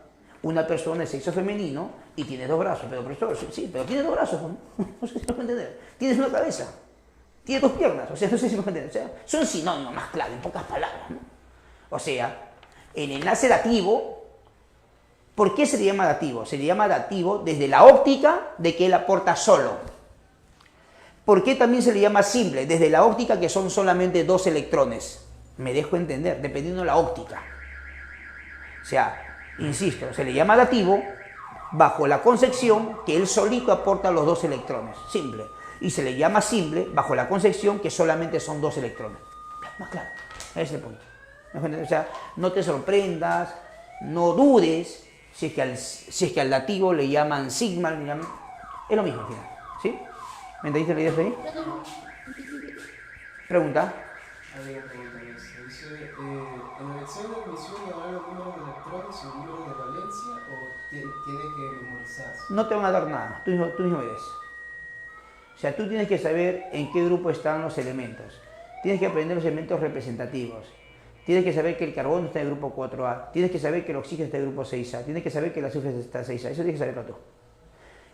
una persona de sexo femenino y tienes dos brazos. Pero profesor, sí, pero tienes dos brazos, ¿no? No sé si me puedo entender. Tienes una cabeza. Tiene dos piernas, o sea, no sé si me entienden. O sea, son sinónimos más claros, en pocas palabras, ¿no? O sea, el enlace dativo, ¿por qué se le llama dativo? Se le llama dativo desde la óptica de que él aporta solo. ¿Por qué también se le llama simple? Desde la óptica que son solamente dos electrones. Me dejo entender, dependiendo de la óptica. O sea, insisto, se le llama dativo bajo la concepción que él solito aporta los dos electrones. Simple. Y se le llama simple bajo la concepción que solamente son dos electrones. Más claro. Ese es el punto. O sea, no te sorprendas, no dudes si es que al dativo le llaman sigma, es lo mismo al final, ¿sí? ¿Me entendiste la idea de ahí? Pregunta. Había pregunta en esto. Dice, ¿en el examen de admisión le dan los números de electrones y números de valencia o tiene que memorizarse? No te van a dar nada, tú mismo ves. O sea, tú tienes que saber en qué grupo están los elementos. Tienes que aprender los elementos representativos. Tienes que saber que el carbono está en el grupo 4A. Tienes que saber que el oxígeno está en el grupo 6A. Tienes que saber que el azufre está en 6A. Eso tienes que saberlo tú.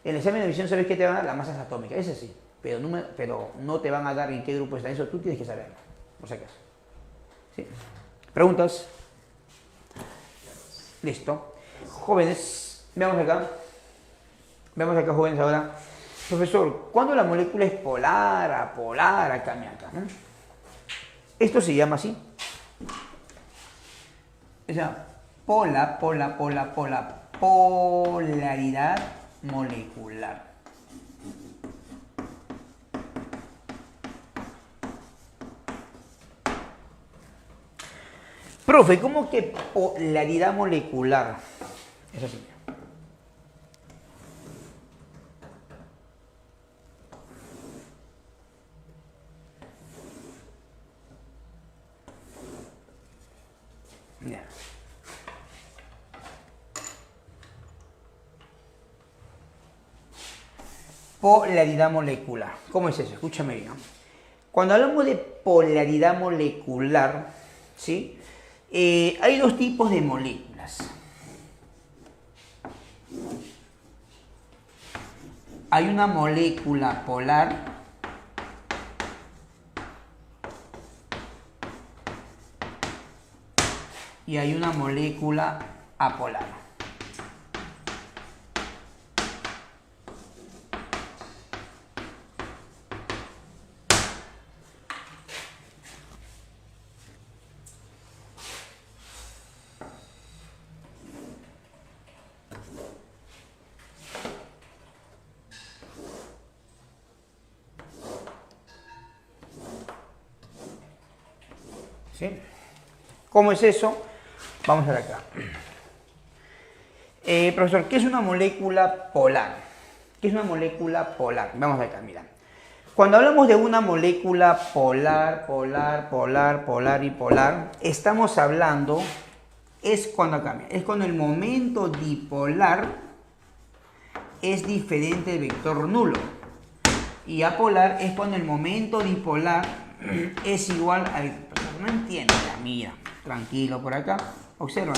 En el examen de admisión sabes que te van a dar las masas atómicas, ese sí. Pero no te van a dar en qué grupo está. Eso tú tienes que saberlo, por si acaso. ¿Sí? ¿Preguntas? Listo. Jóvenes, veamos acá. Veamos acá, jóvenes, ahora. Profesor, ¿cuándo la molécula es polar, apolar, acá, ¿no? Esto se llama así. O sea, polaridad molecular. Profe, ¿cómo que polaridad molecular? Es así. Ya. Polaridad molecular. ¿Cómo es eso? Escúchame bien, ¿no? Cuando hablamos de polaridad molecular, ¿sí? Hay dos tipos de moléculas. Hay una molécula polar y hay una molécula apolar. ¿Sí? ¿Cómo es eso? Vamos a ver acá. Profesor, ¿qué es una molécula polar? ¿Qué es una molécula polar? Vamos acá, mira. Cuando hablamos de una molécula polar y polar, estamos hablando, es cuando el momento dipolar es diferente del vector nulo. Y apolar es cuando el momento dipolar es igual al... No entiendo, ya, mira, tranquilo por acá, observa.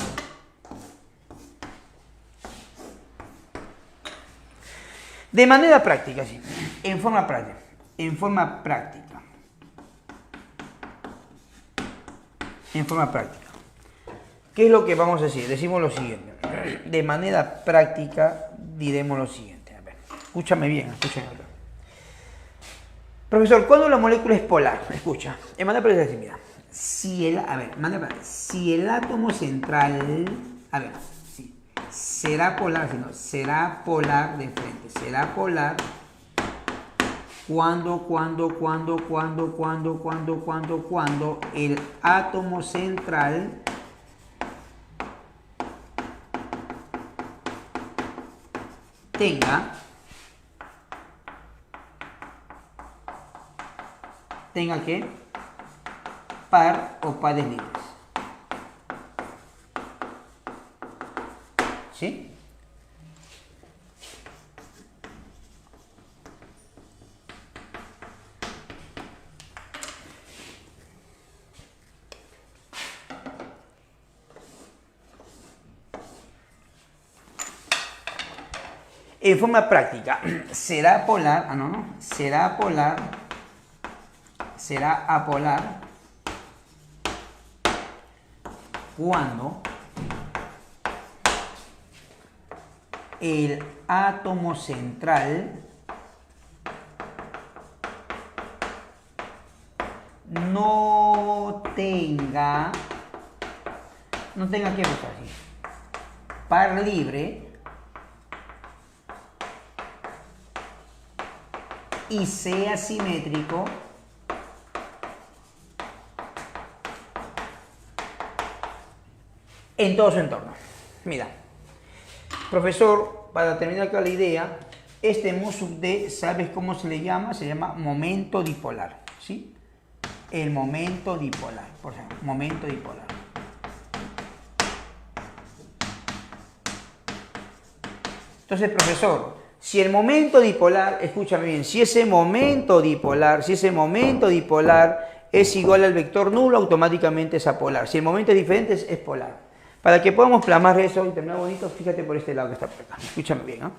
De manera práctica, sí, en forma práctica. ¿Qué es lo que vamos a decir? Decimos lo siguiente. De manera práctica diremos lo siguiente. A ver, escúchame bien, escúchame acá. Profesor, ¿cuándo la molécula es polar? Escucha, en manera práctica, mira. Si el átomo central, será polar de frente, será polar cuando el átomo central tenga ¿qué? Par o pares libres. ¿Sí? En forma práctica, será polar, será apolar cuando el átomo central no tenga ¿qué cosa así? Par libre y sea simétrico en todo su entorno. Mira, profesor, para terminar acá la idea, este mu sub d, ¿sabes cómo se le llama? Se llama momento dipolar, ¿sí? El momento dipolar, por ejemplo, momento dipolar. Entonces, profesor, si el momento dipolar, escúchame bien, si ese momento dipolar es igual al vector nulo, automáticamente es apolar. Si el momento es diferente, es polar. Para que podamos plasmar eso y terminar bonito, fíjate por este lado que está por acá. Escúchame bien, ¿no?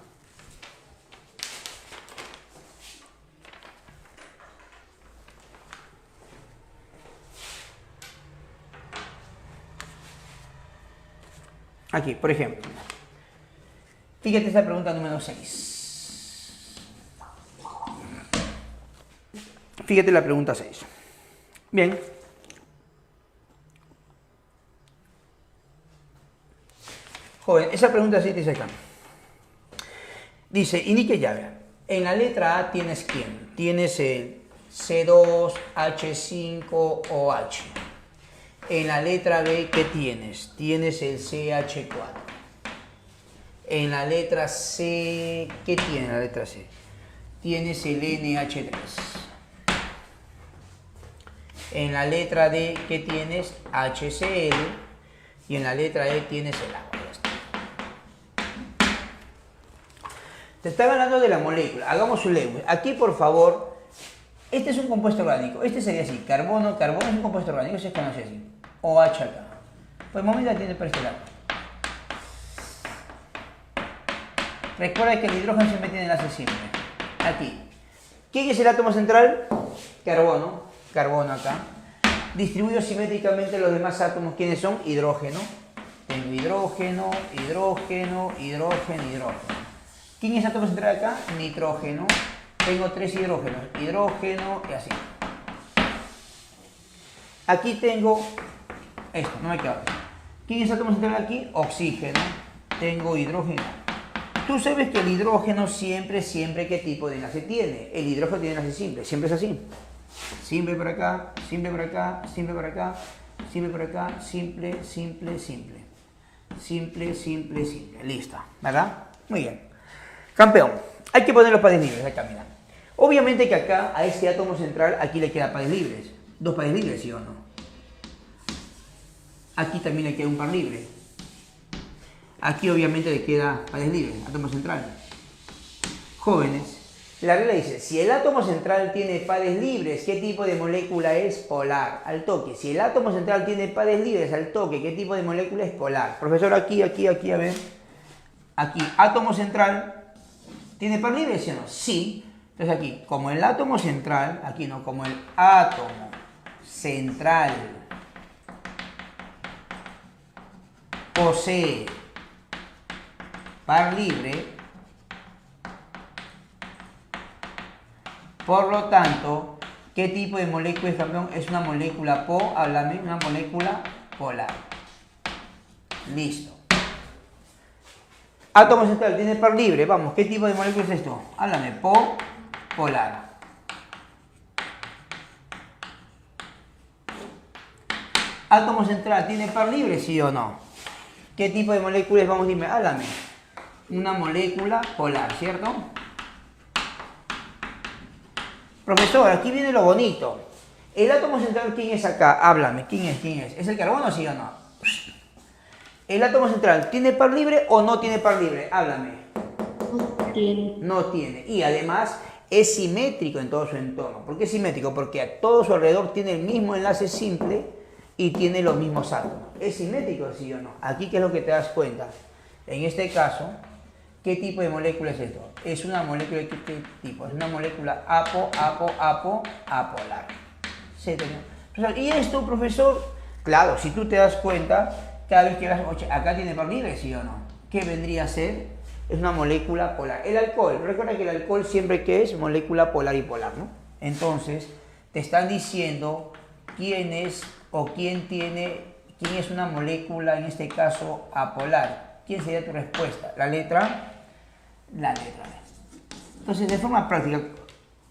Aquí, por ejemplo. Fíjate esta pregunta número 6. Fíjate la pregunta 6. Bien. Joven, esa pregunta 6 dice acá. Dice, indique llave. En la letra A tienes ¿quién? Tienes el C2, H5 o H. En la letra B, ¿qué tienes? Tienes el CH4. En la letra C, ¿qué tiene la letra C? Tienes el NH3. En la letra D, ¿qué tienes? HCl. Y en la letra E tienes el agua. Ya está. Te estaba hablando de la molécula. Hagamos un Lewis. Aquí, por favor, este es un compuesto orgánico. Este sería así. Carbono, carbono es un compuesto orgánico. Se conoce así. OH acá. Pues el momento la tiene por este lado. Recuerda que el hidrógeno siempre tiene enlace simple. Aquí. ¿Quién es el átomo central? Carbono. Carbono acá. Distribuido simétricamente los demás átomos. ¿Quiénes son? Hidrógeno. Tengo hidrógeno, hidrógeno, hidrógeno, hidrógeno. ¿Quién es el átomo central acá? Nitrógeno. Tengo 3 hidrógenos. Hidrógeno y así. Aquí tengo esto, no me queda. ¿Quién es el átomo central aquí? Oxígeno. Tengo hidrógeno. Tú sabes que el hidrógeno siempre, ¿qué tipo de enlace tiene? El hidrógeno tiene enlace simple, siempre es así. Simple por acá, simple por acá, simple por acá, simple por acá, simple, simple, simple. Simple, simple, simple. Listo, ¿verdad? Muy bien. Campeón, hay que poner los pares libres acá, mira. Obviamente que acá, a este átomo central, aquí le queda pares libres. 2 pares libres, ¿sí o no? Aquí también le queda un par libre. Aquí obviamente le queda pares libres, átomo central. Jóvenes, la regla dice, si el átomo central tiene pares libres, ¿qué tipo de molécula es? Polar, al toque. Si el átomo central tiene pares libres, al toque, ¿qué tipo de molécula es? Polar. Profesor, aquí, a ver. Aquí, átomo central, ¿tiene par libre, sí o no? Sí. Entonces aquí, como el átomo central, aquí no, como el átomo central posee par libre, por lo tanto, ¿qué tipo de molécula es, campeón? Es una molécula háblame, una molécula polar. Listo. Átomo central tiene par libre, vamos, ¿qué tipo de molécula es esto? Háblame, polar. Átomo central tiene par libre, ¿sí o no? ¿Qué tipo de molécula es? Vamos, dime, háblame. Una molécula polar, ¿cierto? Profesor, aquí viene lo bonito. El átomo central, ¿quién es acá? Háblame, ¿quién es? ¿Quién es? ¿Es el carbono, sí o no? ¿El átomo central tiene par libre o no tiene par libre? Háblame. No tiene. No tiene. Y además es simétrico en todo su entorno. ¿Por qué es simétrico? Porque a todo su alrededor tiene el mismo enlace simple y tiene los mismos átomos. ¿Es simétrico, sí o no? Aquí, ¿qué es lo que te das cuenta? En este caso, ¿qué tipo de molécula es esto? Es una molécula de qué tipo. Es una molécula apolar. ¿Sí? Y esto, profesor, claro, si tú te das cuenta, cada vez que vas, oye, acá tiene par libre, ¿sí o no? ¿Qué vendría a ser? Es una molécula polar. El alcohol, recuerda que el alcohol siempre que es molécula polar y polar, ¿no? Entonces, te están diciendo quién es o quién es una molécula, en este caso, apolar. ¿Quién sería tu respuesta? La letra B. Entonces, de forma práctica,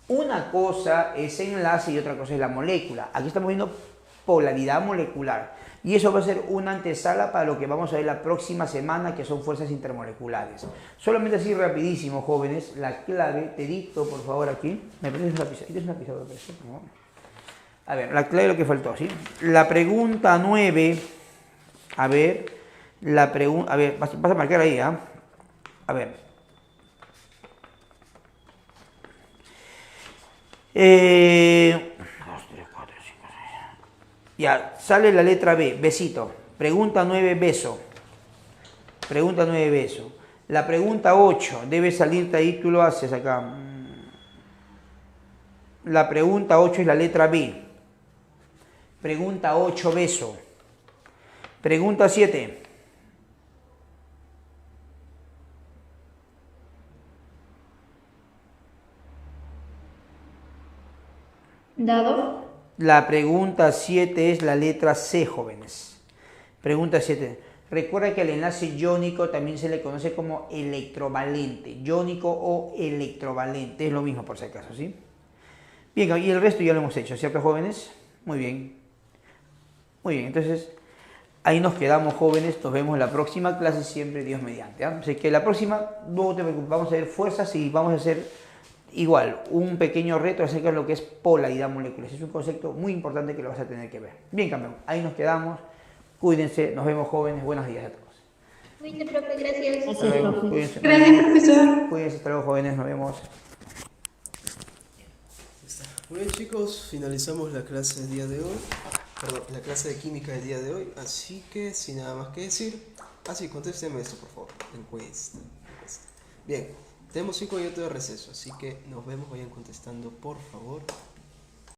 una cosa es el enlace y otra cosa es la molécula. Aquí estamos viendo polaridad molecular. Y eso va a ser una antesala para lo que vamos a ver la próxima semana, que son fuerzas intermoleculares. Solamente así rapidísimo, jóvenes, la clave, te dicto por favor aquí. ¿Me prestas una pizarra? ¿Tienes una pizarra? A ver, la clave de lo que faltó, ¿sí? La pregunta 9, a ver, vas a marcar ahí, ¿ah? A ver. Ya, sale la letra B, besito. Pregunta 9, beso. Pregunta 9, beso. La pregunta 8, debe salirte ahí, tú lo haces acá. La pregunta 8 es la letra B. Pregunta 8, beso. Pregunta 7. Dado. La pregunta 7 es la letra C, jóvenes. Pregunta 7. Recuerda que el enlace iónico también se le conoce como electrovalente. Iónico o electrovalente. Es lo mismo por si acaso, ¿sí? Bien, y el resto ya lo hemos hecho, ¿cierto, jóvenes? Muy bien. Muy bien, entonces ahí nos quedamos, jóvenes. Nos vemos en la próxima clase, siempre Dios mediante. Así que la próxima, no te preocupes, vamos a ver fuerzas y vamos a hacer igual un pequeño reto acerca de lo que es polaridad molecular. Es un concepto muy importante que lo vas a tener que ver. Bien, campeón, ahí nos quedamos. Cuídense, nos vemos, jóvenes. Buenos días a todos. Bueno, profe, gracias. Hasta luego, cuídense. Gracias, profesor. Cuídense, hasta luego, jóvenes. Nos vemos. Muy bien, chicos, finalizamos la clase del día de hoy. Perdón, la clase de química del día de hoy. Así que, sin nada más que decir, contésteme esto, por favor. Encuesta. Bien, tenemos 5 minutos de receso, así que nos vemos. Vayan contestando, por favor.